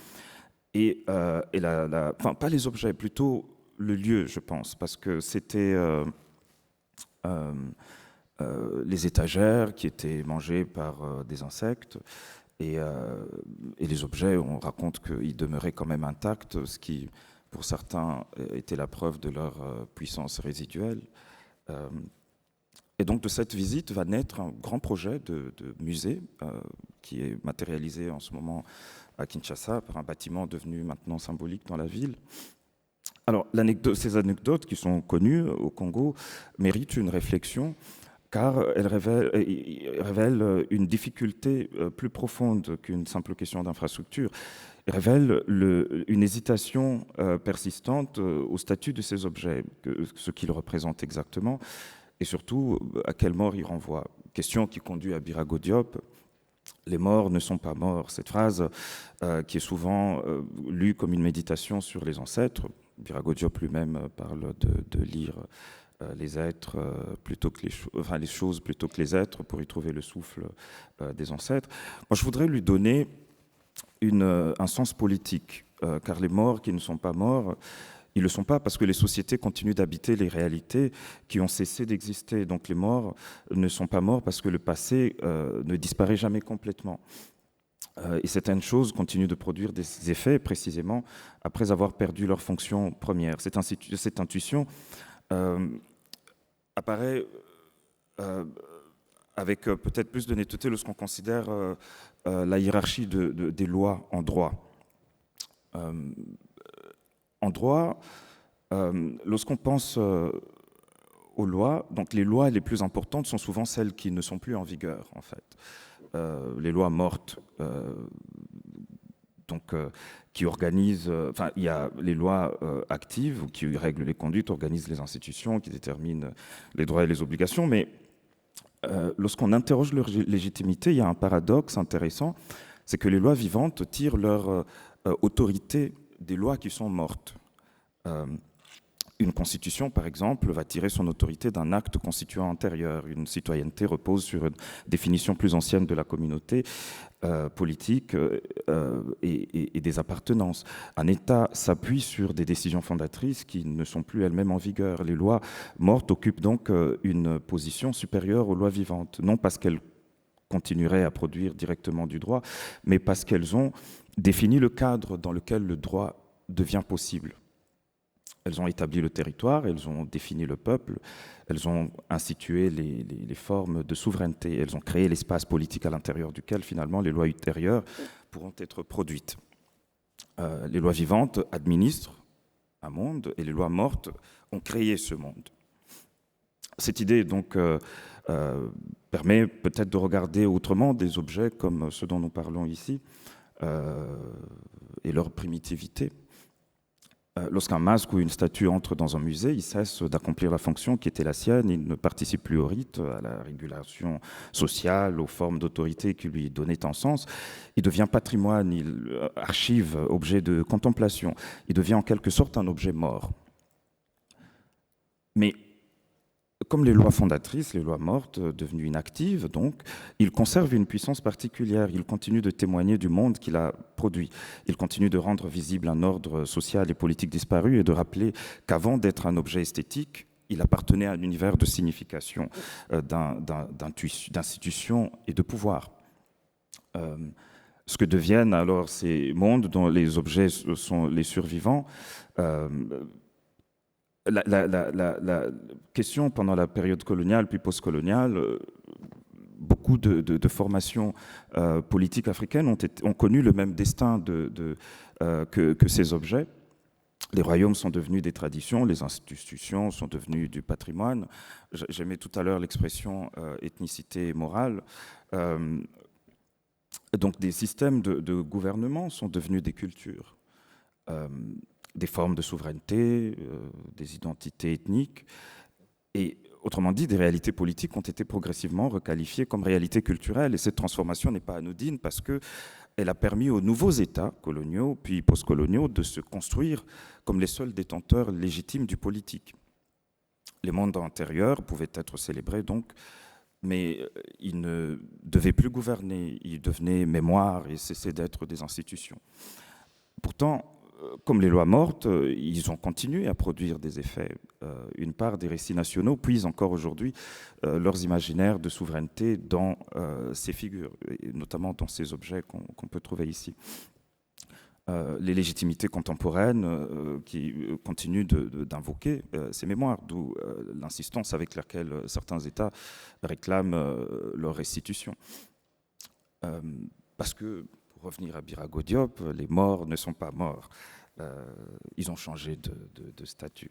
Enfin, pas les objets, plutôt le lieu, je pense, parce que c'était les étagères qui étaient mangées par des insectes, et les objets, on raconte qu'ils demeuraient quand même intacts, ce qui, pour certains, était la preuve de leur puissance résiduelle. Et donc de cette visite va naître un grand projet de musée qui est matérialisé en ce moment à Kinshasa par un bâtiment devenu maintenant symbolique dans la ville. Alors ces anecdotes qui sont connues au Congo méritent une réflexion, car elles révèlent une difficulté plus profonde qu'une simple question d'infrastructure. Elles révèlent une hésitation persistante au statut de ces objets, ce qu'ils représentent exactement, et surtout à quelle mort ils renvoient. Question qui conduit à Birago Diop: les morts ne sont pas morts. Cette phrase qui est souvent lue comme une méditation sur les ancêtres. Birago Diop lui-même parle de lire les êtres plutôt que les choses plutôt que les êtres pour y trouver le souffle des ancêtres. Moi, je voudrais lui donner un sens politique, car les morts qui ne sont pas morts, ils ne le sont pas parce que les sociétés continuent d'habiter les réalités qui ont cessé d'exister. Donc les morts ne sont pas morts parce que le passé ne disparaît jamais complètement. Et certaines choses continuent de produire des effets précisément après avoir perdu leur fonction première. Cette intuition apparaît avec peut-être plus de netteté lorsqu'on considère la hiérarchie des lois en droit. En droit, lorsqu'on pense aux lois, donc les lois les plus importantes sont souvent celles qui ne sont plus en vigueur, en fait. Les lois mortes, qui organisent, il y a les lois actives qui règlent les conduites, organisent les institutions, qui déterminent les droits et les obligations, mais lorsqu'on interroge leur légitimité, il y a un paradoxe intéressant, c'est que les lois vivantes tirent leur autorité des lois qui sont mortes. Une constitution, par exemple, va tirer son autorité d'un acte constituant antérieur. Une citoyenneté repose sur une définition plus ancienne de la communauté politique et des appartenances. Un État s'appuie sur des décisions fondatrices qui ne sont plus elles-mêmes en vigueur. Les lois mortes occupent donc une position supérieure aux lois vivantes, non parce qu'elles continueraient à produire directement du droit, mais parce qu'elles ont défini le cadre dans lequel le droit devient possible. Elles ont établi le territoire, elles ont défini le peuple, elles ont institué les formes de souveraineté, elles ont créé l'espace politique à l'intérieur duquel, finalement, les lois ultérieures pourront être produites. Les lois vivantes administrent un monde et les lois mortes ont créé ce monde. Cette idée, donc, permet peut-être de regarder autrement des objets comme ceux dont nous parlons ici et leur primitivité. Lorsqu'un masque ou une statue entre dans un musée, il cesse d'accomplir la fonction qui était la sienne, il ne participe plus au rite, à la régulation sociale, aux formes d'autorité qui lui donnaient un sens. Il devient patrimoine, archive, objet de contemplation. Il devient en quelque sorte un objet mort. Mais comme les lois fondatrices, les lois mortes, devenues inactives, donc, il conserve une puissance particulière. Il continue de témoigner du monde qu'il a produit. Il continue de rendre visible un ordre social et politique disparu et de rappeler qu'avant d'être un objet esthétique, il appartenait à un univers de signification, d'institution et de pouvoir. Ce que deviennent alors ces mondes dont les objets sont les survivants, la question pendant la période coloniale puis postcoloniale, beaucoup de formations politiques africaines ont connu le même destin que ces objets. Les royaumes sont devenus des traditions, les institutions sont devenues du patrimoine. J'aimais tout à l'heure l'expression ethnicité morale. Donc des systèmes de gouvernement sont devenus des cultures. Des formes de souveraineté, des identités ethniques, et autrement dit, des réalités politiques ont été progressivement requalifiées comme réalités culturelles. Et cette transformation n'est pas anodine parce qu'elle a permis aux nouveaux États coloniaux puis postcoloniaux de se construire comme les seuls détenteurs légitimes du politique. Les mondes antérieurs pouvaient être célébrés donc, mais ils ne devaient plus gouverner, ils devenaient mémoire et cessaient d'être des institutions. Pourtant, comme les lois mortes, ils ont continué à produire des effets. Une part des récits nationaux puisent encore aujourd'hui leurs imaginaires de souveraineté dans ces figures, et notamment dans ces objets qu'on peut trouver ici. Les légitimités contemporaines qui continuent d'invoquer ces mémoires, d'où l'insistance avec laquelle certains États réclament leur restitution. Parce que, pour revenir à Birago Diop, les morts ne sont pas morts. Ils ont changé de statut.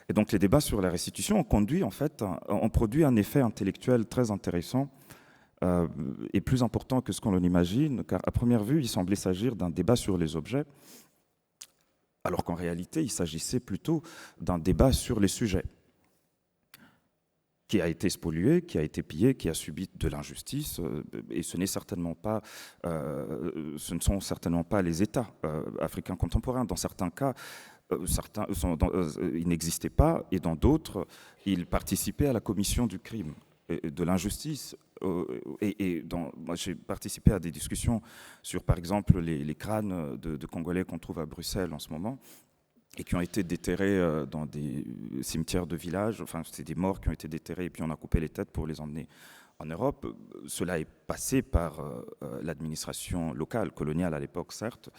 Et donc les débats sur la restitution ont produit un effet intellectuel très intéressant et plus important que ce qu'on l'imagine, car à première vue, il semblait s'agir d'un débat sur les objets, alors qu'en réalité, il s'agissait plutôt d'un débat sur les sujets. Qui a été spolié, qui a été pillé, qui a subi de l'injustice, et ce ne sont certainement pas les États africains contemporains. Dans certains cas, ils n'existaient pas, et dans d'autres, ils participaient à la commission du crime, de l'injustice. Moi, j'ai participé à des discussions sur, par exemple, les crânes de Congolais qu'on trouve à Bruxelles en ce moment, et qui ont été déterrés dans des cimetières de village. Enfin, c'est des morts qui ont été déterrés, et puis on a coupé les têtes pour les emmener en Europe. Cela est passé par l'administration locale, coloniale à l'époque, certes.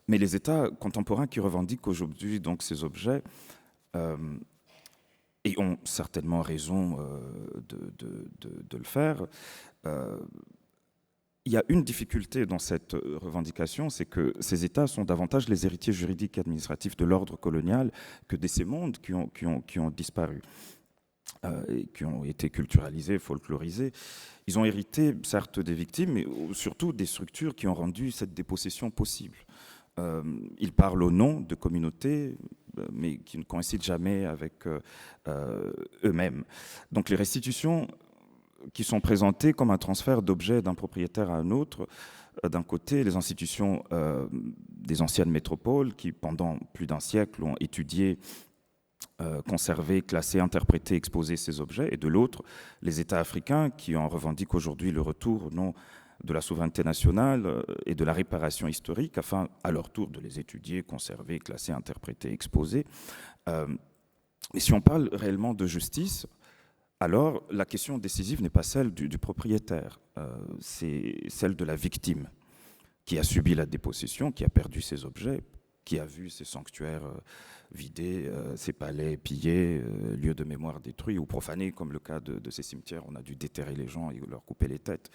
Mais les États contemporains qui revendiquent aujourd'hui donc ces objets et ont certainement raison de le faire. Il y a une difficulté dans cette revendication, c'est que ces États sont davantage les héritiers juridiques et administratifs de l'ordre colonial que de ces mondes qui ont disparu et qui ont été culturalisés, folklorisés. Ils ont hérité, certes, des victimes, mais surtout des structures qui ont rendu cette dépossession possible. Ils parlent au nom de communautés, mais qui ne coïncident jamais avec eux-mêmes. Donc les restitutions qui sont présentées comme un transfert d'objets d'un propriétaire à un autre, d'un côté, les institutions des anciennes métropoles qui, pendant plus d'un siècle, ont étudié, conservé, classé, interprété, exposé ces objets, et de l'autre, les États africains qui en revendiquent aujourd'hui le retour au nom de la souveraineté nationale et de la réparation historique, afin à leur tour de les étudier, conserver, classer, interpréter, exposer. Mais si on parle réellement de justice, alors la question décisive n'est pas celle du propriétaire, c'est celle de la victime qui a subi la dépossession, qui a perdu ses objets, qui a vu ses sanctuaires vidés, ses palais pillés, lieux de mémoire détruits ou profanés, comme le cas de ces cimetières. On a dû déterrer les gens et leur couper les têtes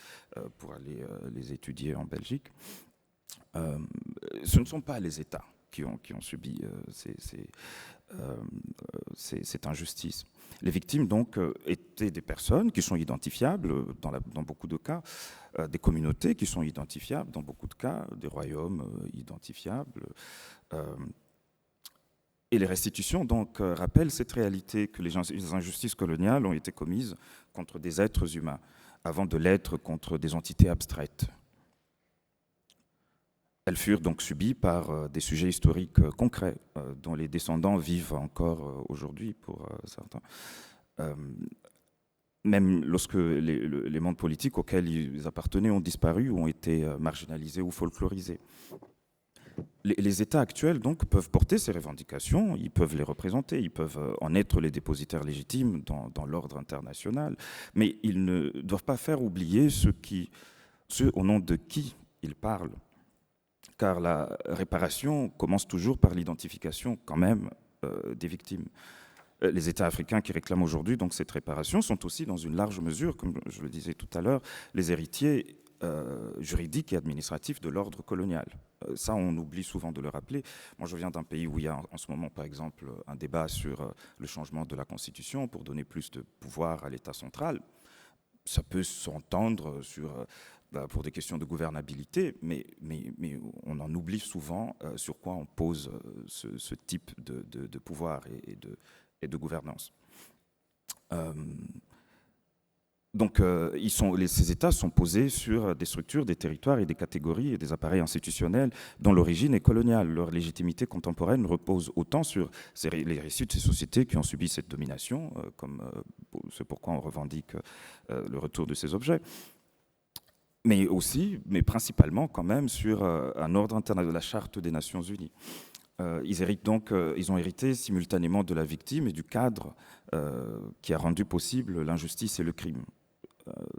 pour aller les étudier en Belgique. Ce ne sont pas les États qui ont subi cette injustice. Les victimes, donc, étaient des personnes qui sont identifiables dans beaucoup de cas, des communautés qui sont identifiables dans beaucoup de cas, des royaumes identifiables. Et les restitutions, donc, rappellent cette réalité que les injustices coloniales ont été commises contre des êtres humains, avant de l'être contre des entités abstraites. Elles furent donc subies par des sujets historiques concrets, dont les descendants vivent encore aujourd'hui pour certains. Même lorsque les mondes politiques auxquels ils appartenaient ont disparu ou ont été marginalisés ou folklorisés. Les États actuels donc peuvent porter ces revendications, ils peuvent les représenter, ils peuvent en être les dépositaires légitimes dans l'ordre international, mais ils ne doivent pas faire oublier ceux au nom de qui ils parlent. Car la réparation commence toujours par l'identification quand même des victimes. Les États africains qui réclament aujourd'hui donc cette réparation sont aussi dans une large mesure, comme je le disais tout à l'heure, les héritiers juridiques et administratifs de l'ordre colonial. Ça, on oublie souvent de le rappeler. Moi, je viens d'un pays où il y a en ce moment, par exemple, un débat sur le changement de la Constitution pour donner plus de pouvoir à l'État central. Ça peut s'entendre pour des questions de gouvernabilité, mais on en oublie souvent sur quoi on pose ce type de pouvoir et de gouvernance. Donc, ces États sont posés sur des structures, des territoires et des catégories et des appareils institutionnels dont l'origine est coloniale. Leur légitimité contemporaine repose autant sur les récits de ces sociétés qui ont subi cette domination, comme c'est pourquoi on revendique le retour de ces objets, mais aussi, mais principalement quand même sur un ordre international de la Charte des Nations Unies. Ils ont hérité simultanément de la victime et du cadre qui a rendu possible l'injustice et le crime.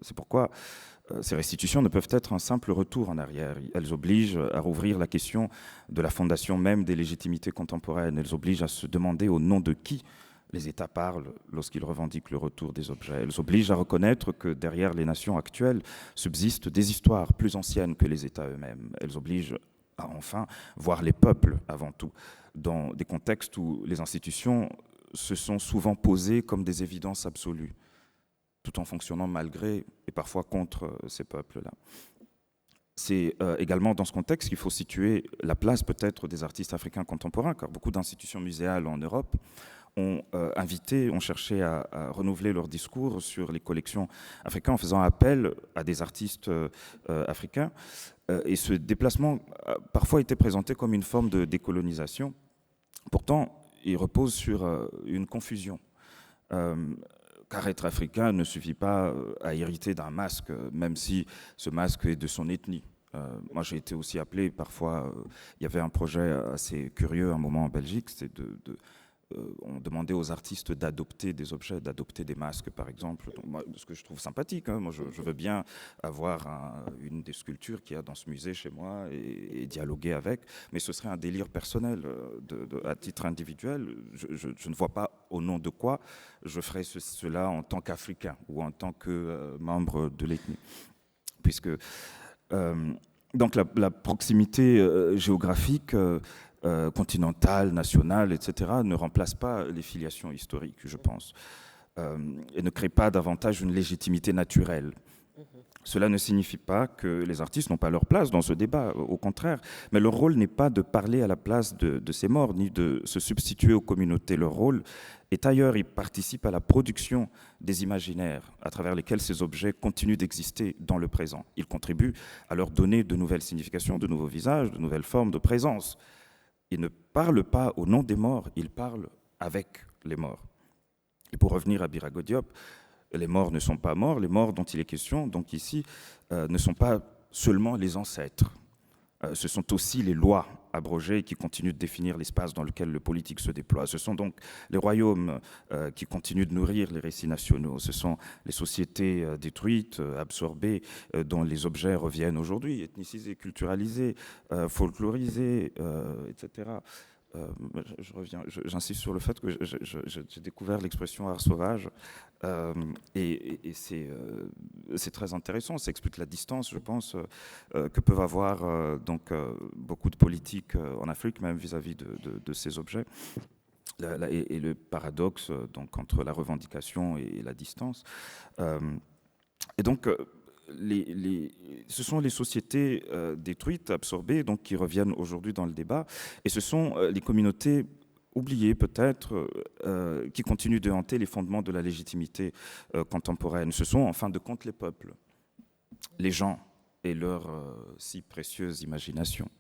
C'est pourquoi ces restitutions ne peuvent être un simple retour en arrière. Elles obligent à rouvrir la question de la fondation même des légitimités contemporaines. Elles obligent à se demander au nom de qui les États parlent lorsqu'ils revendiquent le retour des objets. Elles obligent à reconnaître que derrière les nations actuelles subsistent des histoires plus anciennes que les États eux-mêmes. Elles obligent à enfin voir les peuples avant tout, dans des contextes où les institutions se sont souvent posées comme des évidences absolues, tout en fonctionnant malgré et parfois contre ces peuples-là. C'est également dans ce contexte qu'il faut situer la place peut-être des artistes africains contemporains, car beaucoup d'institutions muséales en Europe ont cherché à renouveler leur discours sur les collections africaines en faisant appel à des artistes africains. Et ce déplacement a parfois été présenté comme une forme de décolonisation. Pourtant, il repose sur une confusion. Car être africain ne suffit pas à hériter d'un masque, même si ce masque est de son ethnie. Moi, j'ai été aussi appelé parfois, il y avait un projet assez curieux à un moment en Belgique, c'était on demandait aux artistes d'adopter des objets, d'adopter des masques, par exemple. Donc, moi, ce que je trouve sympathique, hein. Moi, je veux bien avoir une des sculptures qu'il y a dans ce musée chez moi et dialoguer avec, mais ce serait un délire personnel, à titre individuel. Je ne vois pas au nom de quoi je ferais cela en tant qu'Africain ou en tant que membre de l'ethnie. Puisque donc la proximité géographique continentale, nationale, etc., ne remplace pas les filiations historiques, je pense, et ne crée pas davantage une légitimité naturelle. Cela ne signifie pas que les artistes n'ont pas leur place dans ce débat, au contraire, mais leur rôle n'est pas de parler à la place de ces morts, ni de se substituer aux communautés. Leur rôle est ailleurs, ils participent à la production des imaginaires à travers lesquels ces objets continuent d'exister dans le présent. Ils contribuent à leur donner de nouvelles significations, de nouveaux visages, de nouvelles formes de présence. Ils ne parlent pas au nom des morts, ils parlent avec les morts. Et pour revenir à Birago Diop, les morts ne sont pas morts, les morts dont il est question, donc ici, ne sont pas seulement les ancêtres. Ce sont aussi les lois abrogées qui continuent de définir l'espace dans lequel le politique se déploie. Ce sont donc les royaumes qui continuent de nourrir les récits nationaux. Ce sont les sociétés détruites, absorbées, dont les objets reviennent aujourd'hui, ethnicisés, culturalisés, folklorisés, etc. J'insiste sur le fait que j'ai découvert l'expression art sauvage et c'est très intéressant. Ça explique la distance, je pense, que peuvent avoir beaucoup de politiques en Afrique, même vis-à-vis de ces objets. Et le paradoxe donc, entre la revendication et la distance. Et donc, ce sont les sociétés détruites, absorbées, donc, qui reviennent aujourd'hui dans le débat, et ce sont les communautés oubliées peut-être, qui continuent de hanter les fondements de la légitimité contemporaine. Ce sont en fin de compte les peuples, les gens et leur si précieuse imagination,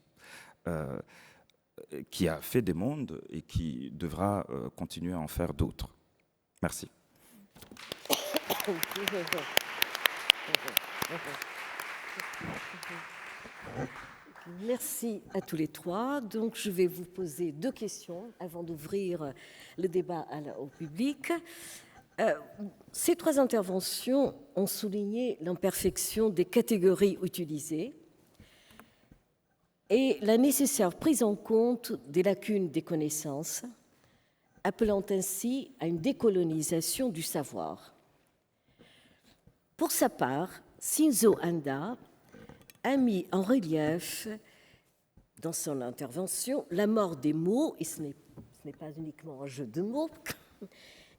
qui a fait des mondes et qui devra continuer à en faire d'autres. Merci. Merci à tous les trois. Donc, je vais vous poser 2 questions avant d'ouvrir le débat au public. Ces 3 interventions ont souligné l'imperfection des catégories utilisées et la nécessaire prise en compte des lacunes des connaissances, appelant ainsi à une décolonisation du savoir. Pour sa part, Shinzo Handa a mis en relief dans son intervention la mort des mots, et ce n'est pas uniquement un jeu de mots,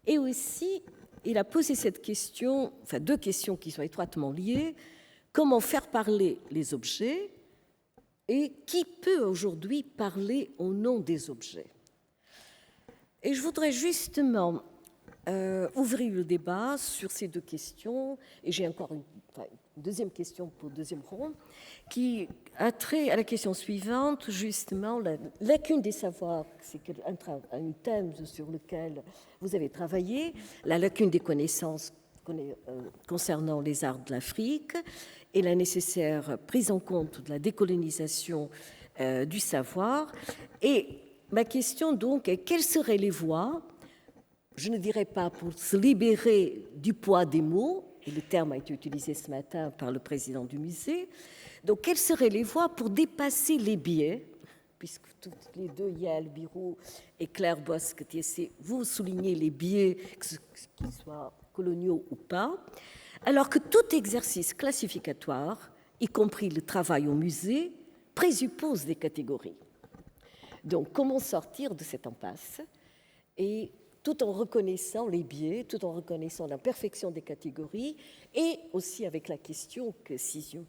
et aussi il a posé cette question, enfin 2 questions qui sont étroitement liées: comment faire parler les objets et qui peut aujourd'hui parler au nom des objets? Et je voudrais justement ouvrir le débat sur ces 2 questions, et j'ai encore une deuxième question pour le deuxième round, qui a trait à la question suivante, justement, la lacune des savoirs, c'est un thème sur lequel vous avez travaillé, la lacune des connaissances concernant les arts de l'Afrique, et la nécessaire prise en compte de la décolonisation du savoir. Et ma question donc est, quelles seraient les voies, je ne dirais pas pour se libérer du poids des mots, et le terme a été utilisé ce matin par le président du musée, donc quelles seraient les voies pour dépasser les biais, puisque toutes les deux, Yael Biro et Claire Bosc-Thiessé, vous soulignez les biais, qu'ils soient coloniaux ou pas, alors que tout exercice classificatoire, y compris le travail au musée, présuppose des catégories. Donc, comment sortir de cette impasse, et tout en reconnaissant les biais, tout en reconnaissant l'imperfection des catégories, et aussi avec la question que Sisio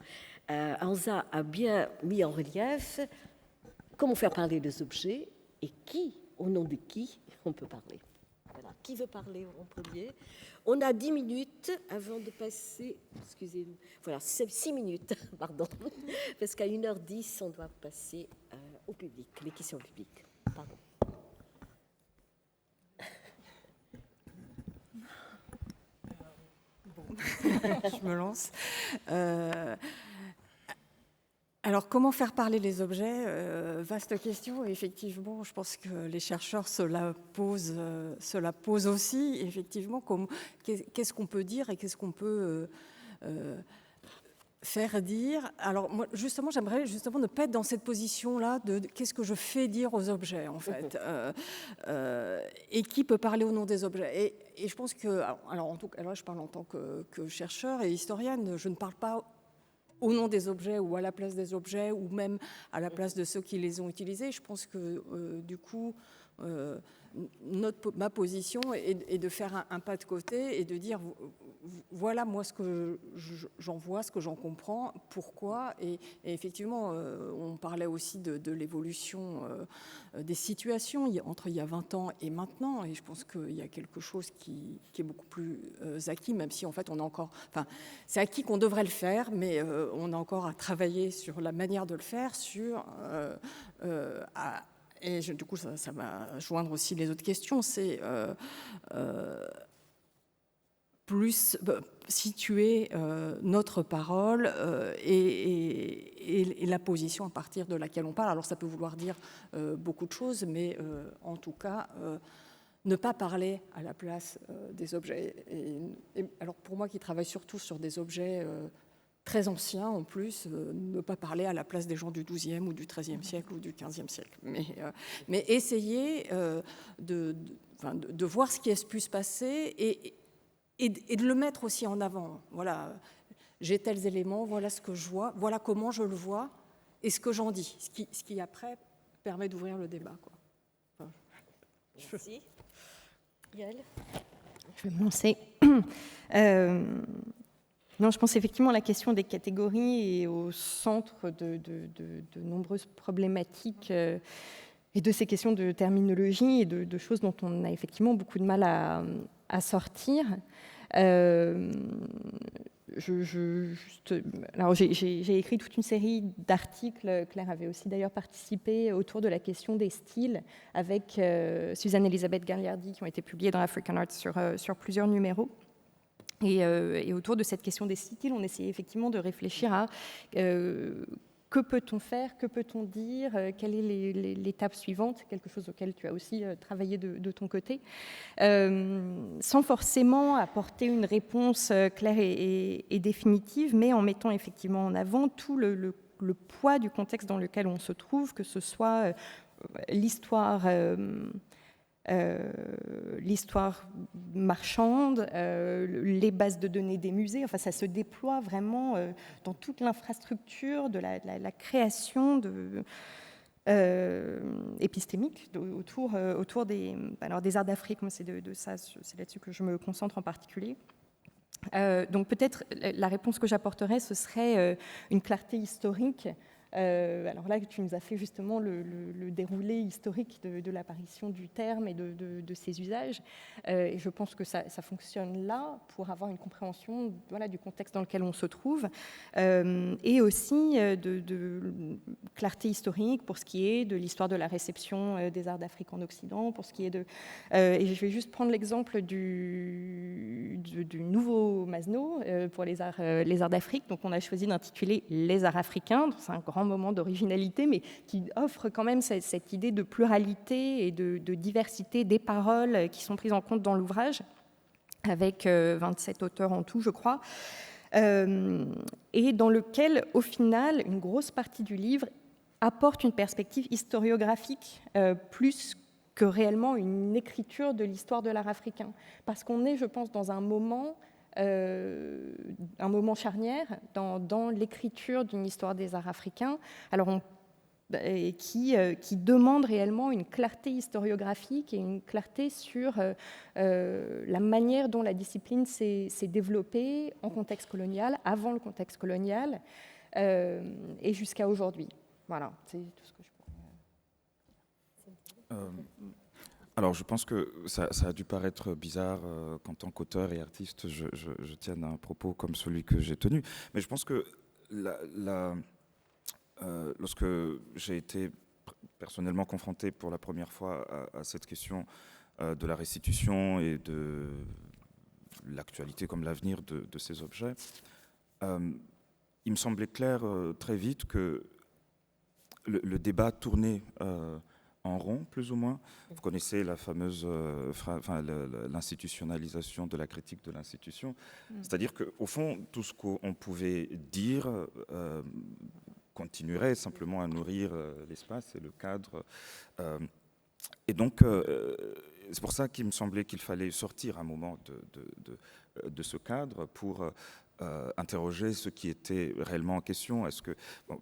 Anza a bien mis en relief, comment faire parler les objets et qui, au nom de qui, on peut parler. Voilà. Qui veut parler en premier? On a 10 minutes avant de passer, excusez-nous, voilà, 6 minutes, pardon, parce qu'à 1h10, on doit passer au public, les questions publiques. Pardon. Je me lance. Alors, comment faire parler les objets? Vaste question. Effectivement, je pense que les chercheurs se la posent aussi. Effectivement, qu'est-ce qu'on peut dire et qu'est-ce qu'on peut faire dire? Alors, moi, justement, j'aimerais ne pas être dans cette position-là de qu'est-ce que je fais dire aux objets, en fait, et qui peut parler au nom des objets. Et je pense que, alors en tout cas, là, je parle en tant que chercheur et historienne, je ne parle pas au nom des objets ou à la place des objets ou même à la place de ceux qui les ont utilisés. Je pense que, du coup, ma position est de faire un pas de côté et de dire voilà moi ce que j'en vois, ce que j'en comprends, pourquoi. Et effectivement, on parlait aussi de l'évolution des situations entre il y a 20 ans et maintenant, et je pense qu'il y a quelque chose qui est beaucoup plus acquis, même si en fait on a encore, enfin c'est acquis qu'on devrait le faire, mais on a encore à travailler sur la manière de le faire, et du coup, ça va joindre aussi les autres questions. C'est plus situer notre parole et la position à partir de laquelle on parle. Alors, ça peut vouloir dire beaucoup de choses, mais en tout cas, ne pas parler à la place des objets. Et alors, pour moi, qui travaille surtout sur des objets très anciens en plus, ne pas parler à la place des gens du XIIe ou du XIIIe siècle ou du XVe siècle. Mais essayer de voir ce qui a pu se passer et de le mettre aussi en avant. Voilà, j'ai tels éléments, voilà ce que je vois, voilà comment je le vois et ce que j'en dis, ce qui après permet d'ouvrir le débat, quoi. Enfin, Merci. Yael ? Je vais me lancer. Non, je pense effectivement la question des catégories est au centre de nombreuses problématiques et de ces questions de terminologie et de choses dont on a effectivement beaucoup de mal à sortir. Alors j'ai écrit toute une série d'articles, Claire avait aussi d'ailleurs participé, autour de la question des styles, avec Suzanne Elisabeth Gagliardi, qui ont été publiés dans African Art sur plusieurs numéros. Et autour de cette question des styles, on essayait effectivement de réfléchir à que peut-on faire, que peut-on dire, quelle est l'étape suivante, quelque chose auquel tu as aussi travaillé de ton côté, sans forcément apporter une réponse claire et définitive, mais en mettant effectivement en avant tout le poids du contexte dans lequel on se trouve, que ce soit l'histoire marchande, les bases de données des musées, enfin ça se déploie vraiment dans toute l'infrastructure de la création épistémique autour des arts d'Afrique. Moi, c'est c'est là-dessus que je me concentre en particulier. Donc peut-être la réponse que j'apporterais, ce serait une clarté historique. Alors là, tu nous as fait justement le déroulé historique de l'apparition du terme et de ses usages. Et je pense que ça fonctionne là pour avoir une compréhension du contexte dans lequel on se trouve. Et aussi de clarté historique pour ce qui est de l'histoire de la réception des arts d'Afrique en Occident, pour ce qui est et je vais juste prendre l'exemple du du nouveau Masno pour les arts d'Afrique. Donc on a choisi d'intituler Les arts africains. C'est un grand moment d'originalité, mais qui offre quand même cette idée de pluralité et de diversité des paroles qui sont prises en compte dans l'ouvrage, avec 27 auteurs en tout, je crois, et dans lequel, au final, une grosse partie du livre apporte une perspective historiographique plus que réellement une écriture de l'histoire de l'art africain. Parce qu'on est, je pense, dans un moment charnière dans l'écriture d'une histoire des arts africains. Alors qui demande réellement une clarté historiographique et une clarté sur la manière dont la discipline s'est développée en contexte colonial, avant le contexte colonial, et jusqu'à aujourd'hui. Voilà, c'est tout ce que je pourrais... Alors, je pense que ça a dû paraître bizarre qu'en tant qu'auteur et artiste, je tienne un propos comme celui que j'ai tenu. Mais je pense que lorsque j'ai été personnellement confronté pour la première fois à cette question de la restitution et de l'actualité comme l'avenir de ces objets, il me semblait clair très vite que le débat tournait en rond, plus ou moins. Vous connaissez la fameuse l'institutionnalisation de la critique de l'institution. C'est-à-dire qu'au fond, tout ce qu'on pouvait dire continuerait simplement à nourrir l'espace et le cadre. Et donc, c'est pour ça qu'il me semblait qu'il fallait sortir un moment de ce cadre pour interroger ce qui était réellement en question.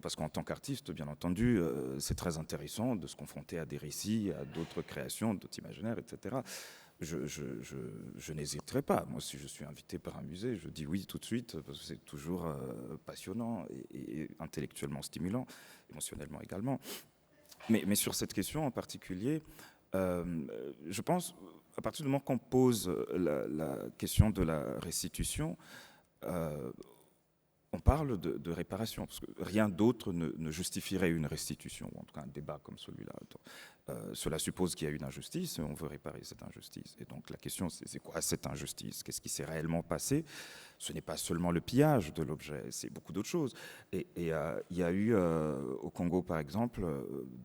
Parce qu'en tant qu'artiste, bien entendu, c'est très intéressant de se confronter à des récits, à d'autres créations, d'autres imaginaires, etc. Je n'hésiterai pas. Moi, si je suis invité par un musée, je dis oui tout de suite, parce que c'est toujours passionnant et intellectuellement stimulant, émotionnellement également. Mais sur cette question en particulier, je pense, à partir du moment qu'on pose la question de la restitution, on parle de réparation, parce que rien d'autre ne justifierait une restitution, ou en tout cas un débat comme celui-là. Cela suppose qu'il y a une injustice, et on veut réparer cette injustice. Et donc la question, c'est quoi cette injustice? Qu'est-ce qui s'est réellement passé? Ce n'est pas seulement le pillage de l'objet, c'est beaucoup d'autres choses. Et il y a eu au Congo, par exemple,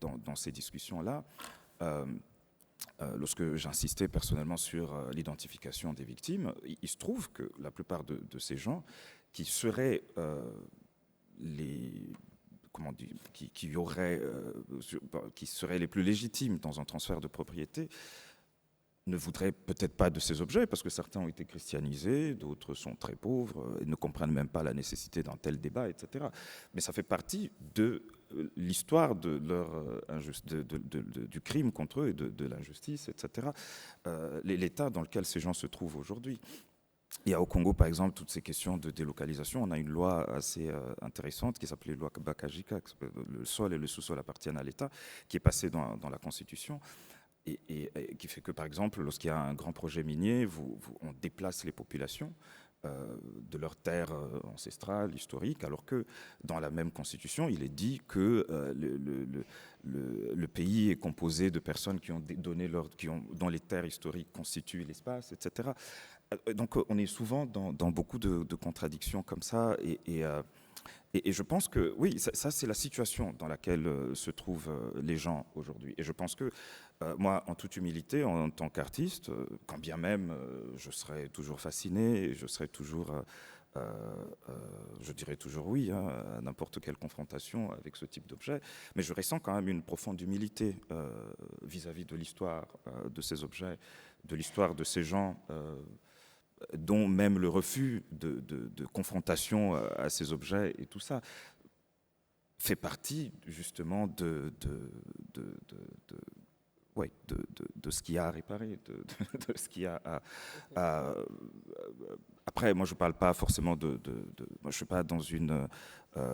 dans ces discussions-là, lorsque j'insistais personnellement sur l'identification des victimes, il se trouve que la plupart de ces gens qui seraient qui seraient les plus légitimes dans un transfert de propriété ne voudraient peut-être pas de ces objets, parce que certains ont été christianisés, d'autres sont très pauvres, et ne comprennent même pas la nécessité d'un tel débat, etc. Mais ça fait partie de l'histoire de du crime contre eux et de l'injustice, etc. L'état dans lequel ces gens se trouvent aujourd'hui. Il y a au Congo, par exemple, toutes ces questions de délocalisation. On a une loi assez intéressante qui s'appelait loi Bakajika, le sol et le sous-sol appartiennent à l'État, qui est passée dans la Constitution. Et qui fait que, par exemple, lorsqu'il y a un grand projet minier, on déplace les populations de leurs terres ancestrales, historiques, alors que dans la même constitution, il est dit que le pays est composé de personnes qui ont dont les terres historiques constituent l'espace, etc. Donc on est souvent dans beaucoup de contradictions comme ça, et je pense que, oui, ça c'est la situation dans laquelle se trouvent les gens aujourd'hui. Et je pense que moi, en toute humilité, en tant qu'artiste, quand bien même je serais toujours fasciné, et je serais toujours, je dirais toujours oui à n'importe quelle confrontation avec ce type d'objet, mais je ressens quand même une profonde humilité vis-à-vis de l'histoire de ces objets, de l'histoire de ces gens, dont même le refus de confrontation à ces objets et tout ça fait partie justement de ce qu'il y a à réparer, de ce qu'il y a à... Après, moi, je ne parle pas forcément moi, je ne suis pas dans une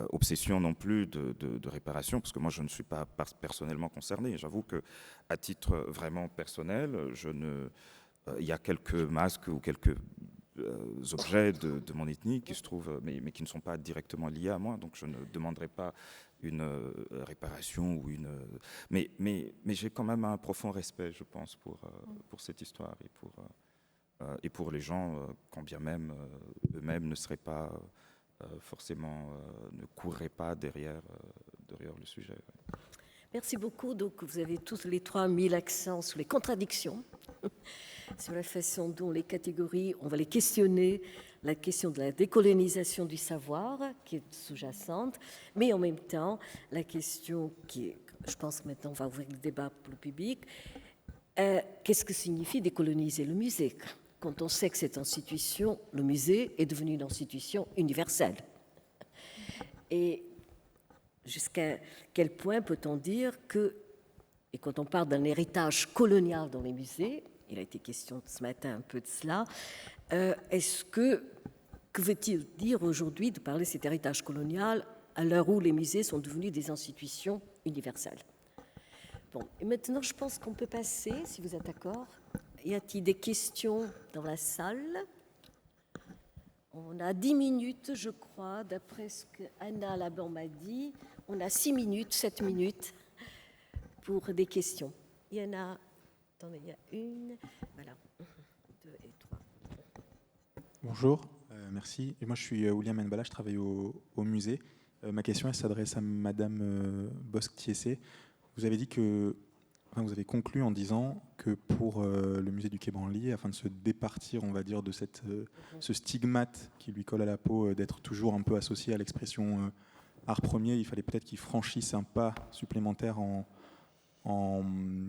obsession non plus de réparation, parce que moi, je ne suis pas personnellement concerné. J'avoue qu'à titre vraiment personnel, il y a quelques masques ou quelques objets de mon ethnie qui se trouvent, mais qui ne sont pas directement liés à moi, donc je ne demanderai pas une réparation ou une... Mais j'ai quand même un profond respect, je pense, pour cette histoire et et pour les gens, quand bien même eux-mêmes ne seraient pas forcément, ne courraient pas derrière le sujet. Merci beaucoup. Donc, vous avez tous les trois mis l'accent sur les contradictions, sur la façon dont les catégories, on va les questionner, la question de la décolonisation du savoir qui est sous-jacente, mais en même temps, la question qui est, je pense que maintenant on va ouvrir le débat pour le public, qu'est-ce que signifie décoloniser le musée quand on sait que cette institution, le musée, est devenue une institution universelle? Et jusqu'à quel point peut-on dire que, et quand on parle d'un héritage colonial dans les musées, il a été question ce matin un peu de cela, que veut-il dire aujourd'hui de parler de cet héritage colonial à l'heure où les musées sont devenus des institutions universelles? Bon, et maintenant je pense qu'on peut passer, si vous êtes d'accord. Y a-t-il des questions dans la salle? On a 10 minutes, je crois, d'après ce que Anna Laban m'a dit. On a 6 minutes, 7 minutes pour des questions. Il y en a... Attendez, il y a une... Voilà. 2 et 3. Bonjour, merci. Et moi, je suis William Nbala, je travaille au musée. Ma question, elle s'adresse à Madame Bosc-Thiessé. Vous avez dit que... Enfin, vous avez conclu en disant que pour le musée du Quai Branly, afin de se départir, on va dire, de ce stigmate qui lui colle à la peau d'être toujours un peu associé à l'expression art premier, il fallait peut-être qu'il franchisse un pas supplémentaire en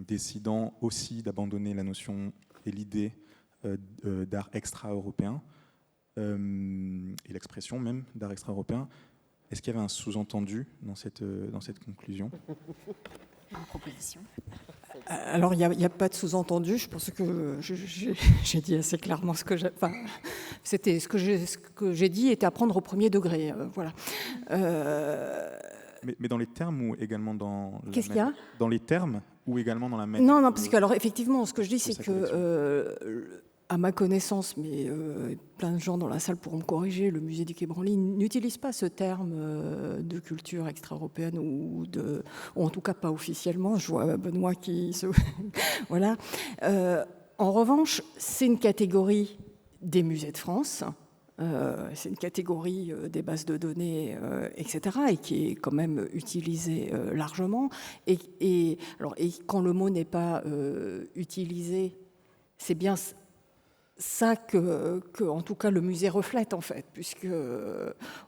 décidant aussi d'abandonner la notion et l'idée d'art extra-européen et l'expression même d'art extra-européen. Est-ce qu'il y avait un sous-entendu dans cette conclusion ? Une proposition. Alors, il n'y a pas de sous-entendu. Je pense que j'ai dit assez clairement ce que j'ai... Enfin, c'était ce que j'ai dit était à prendre au premier degré. Voilà. Mais dans les termes ou également dans... Qu'est-ce qu'il y a ? Dans les termes ou également dans la même... Non, parce que, alors, effectivement, ce que je dis, c'est que... à ma connaissance, mais plein de gens dans la salle pourront me corriger, le musée du Quai Branly n'utilise pas ce terme de culture extra-européenne ou en tout cas pas officiellement. Je vois Benoît qui se... voilà. En revanche, c'est une catégorie des musées de France. C'est une catégorie des bases de données, etc., et qui est quand même utilisée largement. Et quand le mot n'est pas utilisé, c'est bien ça que, en tout cas, le musée reflète, en fait, puisque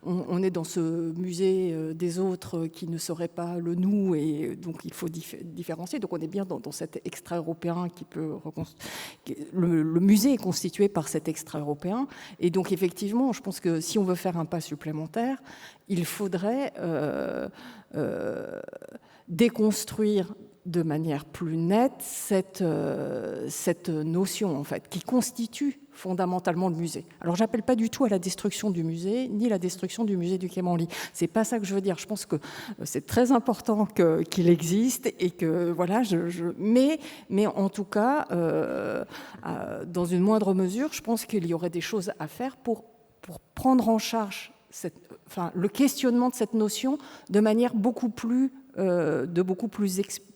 on est dans ce musée des autres qui ne serait pas le nous, et donc il faut différencier. Donc on est bien dans cet extra-européen qui peut... Le musée est constitué par cet extra-européen, et donc effectivement, je pense que si on veut faire un pas supplémentaire, il faudrait déconstruire de manière plus nette cette notion, en fait, qui constitue fondamentalement le musée. Alors, j'appelle pas du tout à la destruction du musée, ni la destruction du musée du Quai Branly. C'est pas ça que je veux dire. Je pense que c'est très important qu'il existe et que, voilà, mais en tout cas, dans une moindre mesure, je pense qu'il y aurait des choses à faire pour prendre en charge le questionnement de cette notion de manière beaucoup plus explicite,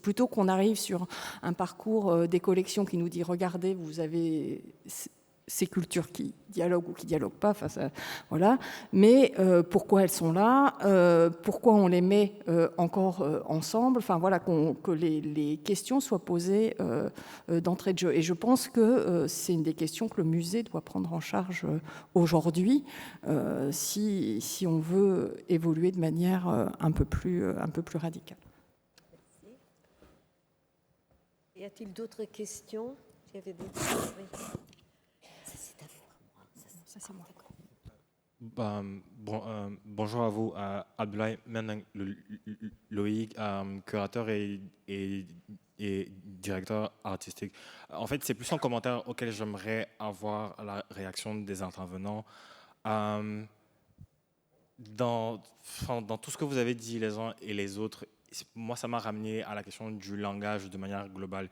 plutôt qu'on arrive sur un parcours des collections qui nous dit regardez, vous avez ces cultures qui dialoguent ou qui dialoguent pas, voilà. Mais pourquoi elles sont là, pourquoi on les met encore ensemble, enfin voilà, que les questions soient posées d'entrée de jeu. Et je pense que c'est une des questions que le musée doit prendre en charge aujourd'hui, si on veut évoluer de manière un peu plus radicale. Y a-t-il d'autres questions? Il y avait des... Oui. Ça, c'est à vous. Ça, c'est moi. Bonjour à vous, Abdoulaye Menang Loïc, curateur et directeur artistique. En fait, c'est plus un commentaire auquel j'aimerais avoir la réaction des intervenants. Dans tout ce que vous avez dit les uns et les autres, moi, ça m'a ramené à la question du langage de manière globale.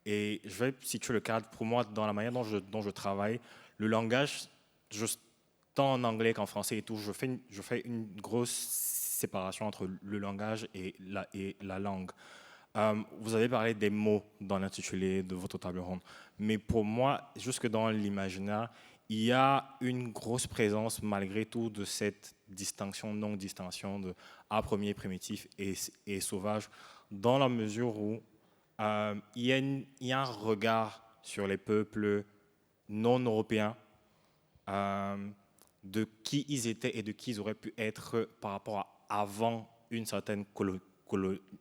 Et je vais situer le cadre. Pour moi, dans la manière dont je travaille, le langage, tant en anglais qu'en français et tout, je fais une grosse séparation entre le langage et la langue. Vous avez parlé des mots dans l'intitulé de votre table ronde, mais pour moi, jusque dans l'imaginaire, il y a une grosse présence malgré tout de cette distinction, non-distinction de art premier, primitif et sauvage, dans la mesure où il y a un regard sur les peuples non européens, de qui ils étaient et de qui ils auraient pu être par rapport à avant une certaine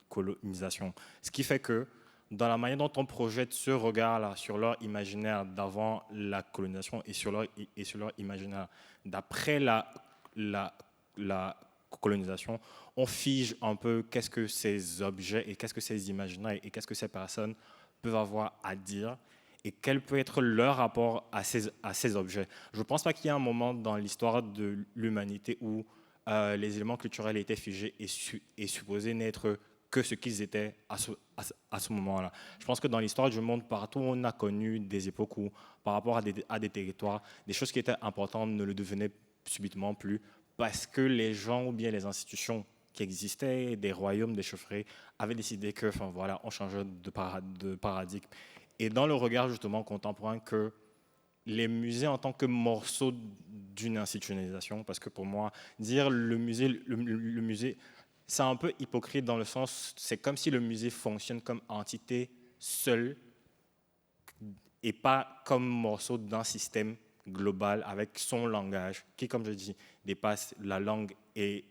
colonisation. Ce qui fait que dans la manière dont on projette ce regard-là sur leur imaginaire d'avant la colonisation et sur leur imaginaire d'après la colonisation, on fige un peu qu'est-ce que ces objets et qu'est-ce que ces imaginaires et qu'est-ce que ces personnes peuvent avoir à dire et quel peut être leur rapport à ces objets. Je ne pense pas qu'il y ait un moment dans l'histoire de l'humanité où les éléments culturels étaient figés et supposés n'être que ce qu'ils étaient à ce moment-là. Je pense que dans l'histoire du monde, partout où on a connu des époques où, par rapport à des territoires, des choses qui étaient importantes ne le devenaient subitement plus parce que les gens ou bien les institutions qui existaient, des royaumes, des chefferies, avaient décidé que, enfin voilà, on changeait de paradigme. Et dans le regard justement contemporain que les musées en tant que morceaux d'une institutionnalisation, parce que pour moi, dire le musée, c'est un peu hypocrite dans le sens, c'est comme si le musée fonctionne comme entité seule et pas comme morceau d'un système global avec son langage, qui, comme je dis, dépasse la langue et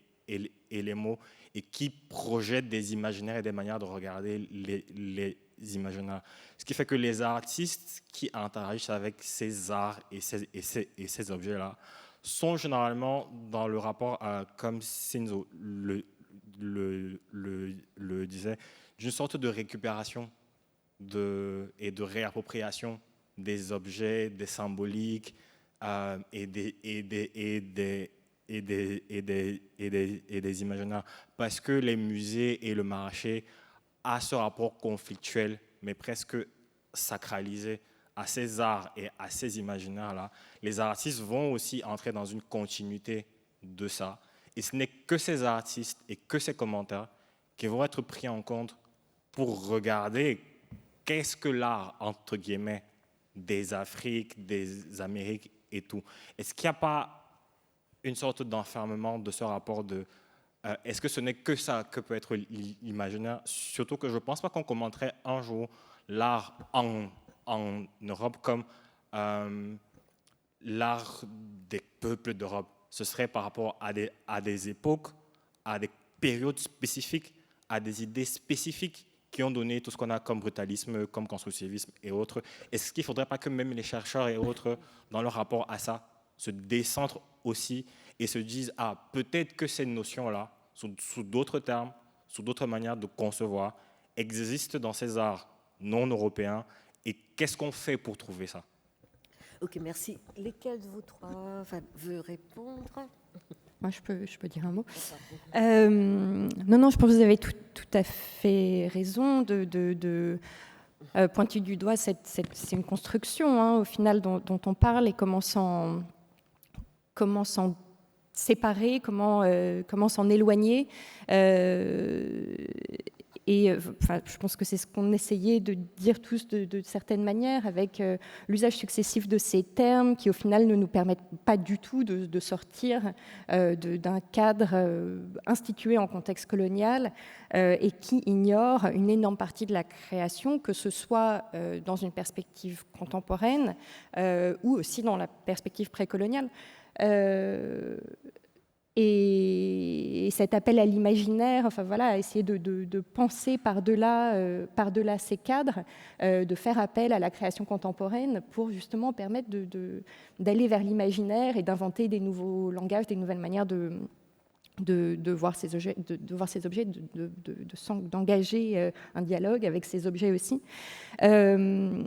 les mots et qui projette des imaginaires et des manières de regarder les imaginaires. Ce qui fait que les artistes qui interagissent avec ces arts et ces objets-là sont généralement dans le rapport à, comme Sinzo le disait, d'une sorte de récupération et de réappropriation des objets, des symboliques et des imaginaires. Parce que les musées et le marché ont ce rapport conflictuel, mais presque sacralisé à ces arts et à ces imaginaires-là. Les artistes vont aussi entrer dans une continuité de ça. Et ce n'est que ces artistes et que ces commentaires qui vont être pris en compte pour regarder qu'est-ce que l'art, entre guillemets, des Afriques, des Amériques et tout. Est-ce qu'il n'y a pas une sorte d'enfermement de ce rapport de est-ce que ce n'est que ça que peut être l'imaginaire? Surtout que je ne pense pas qu'on commenterait un jour l'art en Europe comme l'art des peuples d'Europe. Ce serait par rapport à des époques, à des périodes spécifiques, à des idées spécifiques qui ont donné tout ce qu'on a comme brutalisme, comme constructivisme et autres. Est-ce qu'il ne faudrait pas que même les chercheurs et autres, dans leur rapport à ça, se décentrent aussi et se disent « Ah, peut-être que ces notions-là, sous d'autres termes, sous d'autres manières de concevoir, existent dans ces arts non européens et qu'est-ce qu'on fait pour trouver ça ?» Ok, merci. Lesquels de vous trois veut répondre? Moi, je peux dire un mot. Non, je pense que vous avez tout à fait raison de pointer du doigt. C'est une construction, hein, au final, dont on parle et comment s'en séparer, comment s'en éloigner. Je pense que c'est ce qu'on essayait de dire tous de certaines manières avec l'usage successif de ces termes qui, au final, ne nous permettent pas du tout de sortir d'un cadre institué en contexte colonial et qui ignore une énorme partie de la création, que ce soit dans une perspective contemporaine ou aussi dans la perspective précoloniale. Et cet appel à l'imaginaire, à essayer de penser par-delà ces cadres, de faire appel à la création contemporaine pour justement permettre d'aller vers l'imaginaire et d'inventer des nouveaux langages, des nouvelles manières de voir ces objets, d'engager un dialogue avec ces objets aussi. On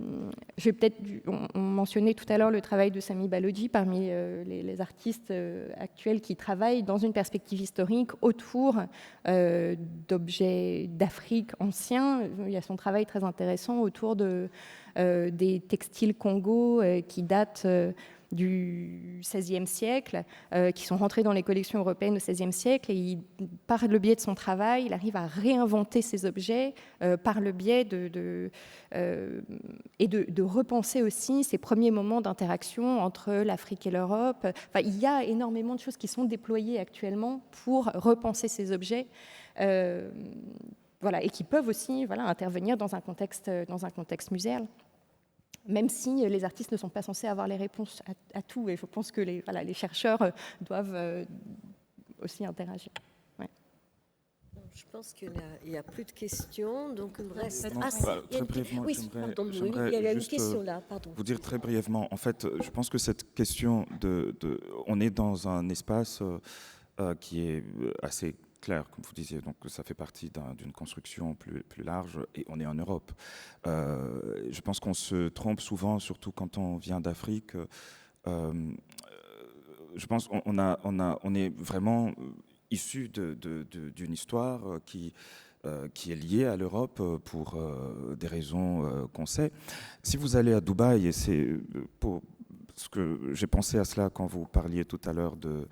mentionnait tout à l'heure le travail de Sami Balogi parmi les artistes actuels qui travaillent dans une perspective historique autour d'objets d'Afrique anciens. Il y a son travail très intéressant autour des textiles Congo qui datent du XVIe siècle, qui sont rentrés dans les collections européennes au XVIe siècle, et par le biais de son travail, il arrive à réinventer ces objets par le biais de repenser aussi ces premiers moments d'interaction entre l'Afrique et l'Europe. Enfin, il y a énormément de choses qui sont déployées actuellement pour repenser ces objets. Et qui peuvent aussi intervenir dans un contexte muséal, même si les artistes ne sont pas censés avoir les réponses à tout. Et je pense que les chercheurs doivent aussi interagir. Ouais. Je pense qu'il n'y a plus de questions, donc il me reste... Très brièvement, il y a une question là, pardon. Vous dire très brièvement, en fait, je pense que cette question on est dans un espace qui est assez clair, comme vous disiez, donc ça fait partie d'une construction plus large, et on est en Europe. Je pense qu'on se trompe souvent, surtout quand on vient d'Afrique. Je pense qu'on est vraiment issu d'une histoire qui est liée à l'Europe pour des raisons qu'on sait. Si vous allez à Dubaï, et c'est pour ce que j'ai pensé à cela quand vous parliez tout à l'heure de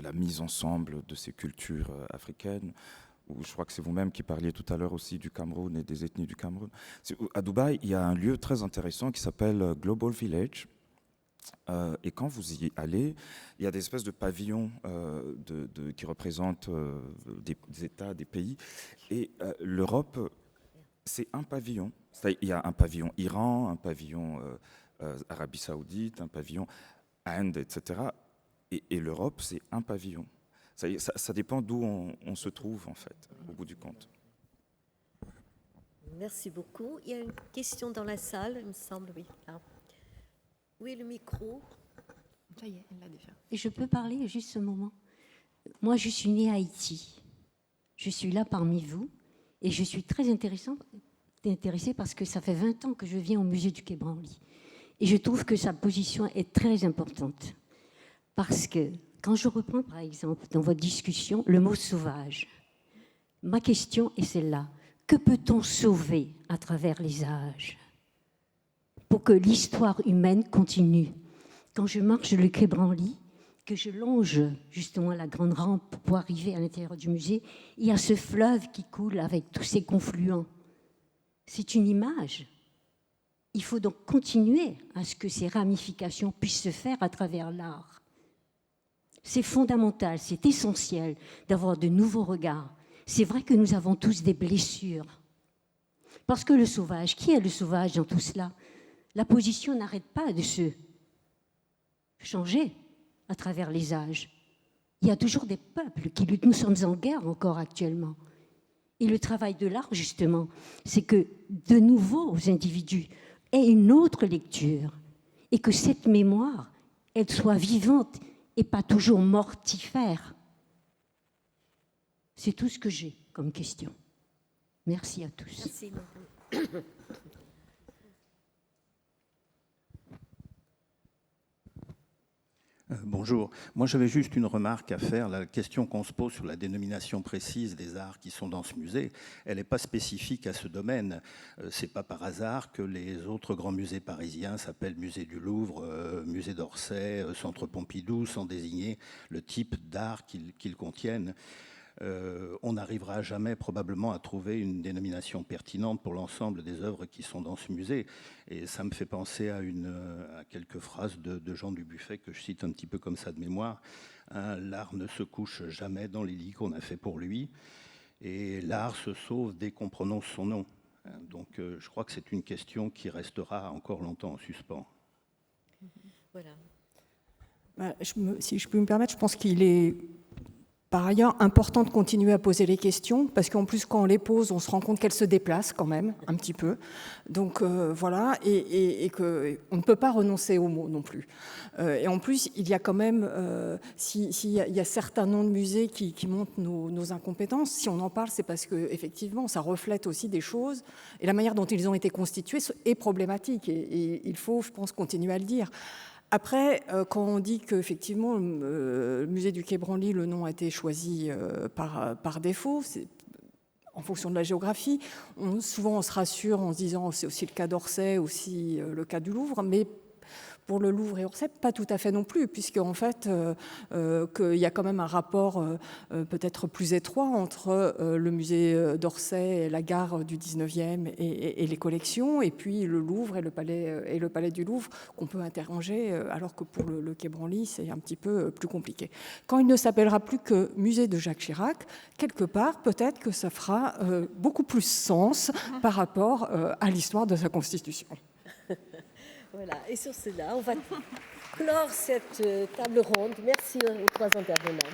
la mise ensemble de ces cultures africaines, ou je crois que c'est vous-même qui parliez tout à l'heure aussi du Cameroun et des ethnies du Cameroun. À Dubaï, il y a un lieu très intéressant qui s'appelle Global Village, et quand vous y allez, il y a des espèces de pavillons qui représentent des États, des pays, et l'Europe, c'est un pavillon. Il y a un pavillon Iran, un pavillon Arabie Saoudite, un pavillon Inde, etc. Et l'Europe, c'est un pavillon. Ça dépend d'où on se trouve, en fait, au bout du compte. Merci beaucoup. Il y a une question dans la salle, il me semble, oui. Là. Oui, le micro. Ça y est, elle l'a déjà. Et je peux parler juste ce moment? Moi, je suis née à Haïti. Je suis là parmi vous et je suis très intéressée parce que ça fait 20 ans que je viens au musée du Quai Branly. Et je trouve que sa position est très importante. Parce que quand je reprends, par exemple, dans votre discussion, le mot sauvage, ma question est celle-là. Que peut-on sauver à travers les âges pour que l'histoire humaine continue? Quand je marche le Quai Branly, que je longe justement la grande rampe pour arriver à l'intérieur du musée, il y a ce fleuve qui coule avec tous ses confluents. C'est une image. Il faut donc continuer à ce que ces ramifications puissent se faire à travers l'art. C'est fondamental, c'est essentiel d'avoir de nouveaux regards. C'est vrai que nous avons tous des blessures. Parce que le sauvage, qui est le sauvage dans tout cela? La position n'arrête pas de se changer à travers les âges. Il y a toujours des peuples qui luttent. Nous sommes en guerre encore actuellement. Et le travail de l'art, justement, c'est que de nouveaux individus aient une autre lecture et que cette mémoire, elle soit vivante et pas toujours mortifère. C'est tout ce que j'ai comme question. Merci à tous. Merci. Bonjour. Moi, j'avais juste une remarque à faire. La question qu'on se pose sur la dénomination précise des arts qui sont dans ce musée, elle n'est pas spécifique à ce domaine. C'est pas par hasard que les autres grands musées parisiens s'appellent Musée du Louvre, Musée d'Orsay, Centre Pompidou, sans désigner le type d'art qu'ils contiennent. On n'arrivera jamais probablement à trouver une dénomination pertinente pour l'ensemble des œuvres qui sont dans ce musée. Et ça me fait penser à quelques phrases de Jean Dubuffet que je cite un petit peu comme ça de mémoire. Hein, l'art ne se couche jamais dans les lits qu'on a fait pour lui. Et l'art se sauve dès qu'on prononce son nom. Donc je crois que c'est une question qui restera encore longtemps en suspens. Voilà. Si je peux me permettre, je pense qu'il est par ailleurs important de continuer à poser les questions, parce qu'en plus, quand on les pose, on se rend compte qu'elles se déplacent quand même, un petit peu. Donc voilà, et qu'on ne peut pas renoncer aux mots non plus. Et en plus, il y a quand même, s'il y a certains noms de musées qui montrent nos incompétences, si on en parle, c'est parce qu'effectivement, ça reflète aussi des choses, et la manière dont ils ont été constitués est problématique, et il faut, je pense, continuer à le dire. Après, quand on dit qu'effectivement, le musée du Quai Branly, le nom a été choisi par défaut, en fonction de la géographie. Souvent, on se rassure en se disant c'est aussi le cas d'Orsay, aussi le cas du Louvre, mais pour le Louvre et Orsay, pas tout à fait non plus, puisqu'en fait, qu'il y a quand même un rapport peut-être plus étroit entre le musée d'Orsay et la gare du 19e et les collections, et puis le Louvre et le palais du Louvre, qu'on peut interroger, alors que pour le Quai Branly, c'est un petit peu plus compliqué. Quand il ne s'appellera plus que musée de Jacques Chirac, quelque part, peut-être que ça fera beaucoup plus sens par rapport à l'histoire de sa constitution. Voilà, et sur cela, on va clore cette table ronde. Merci aux trois intervenants.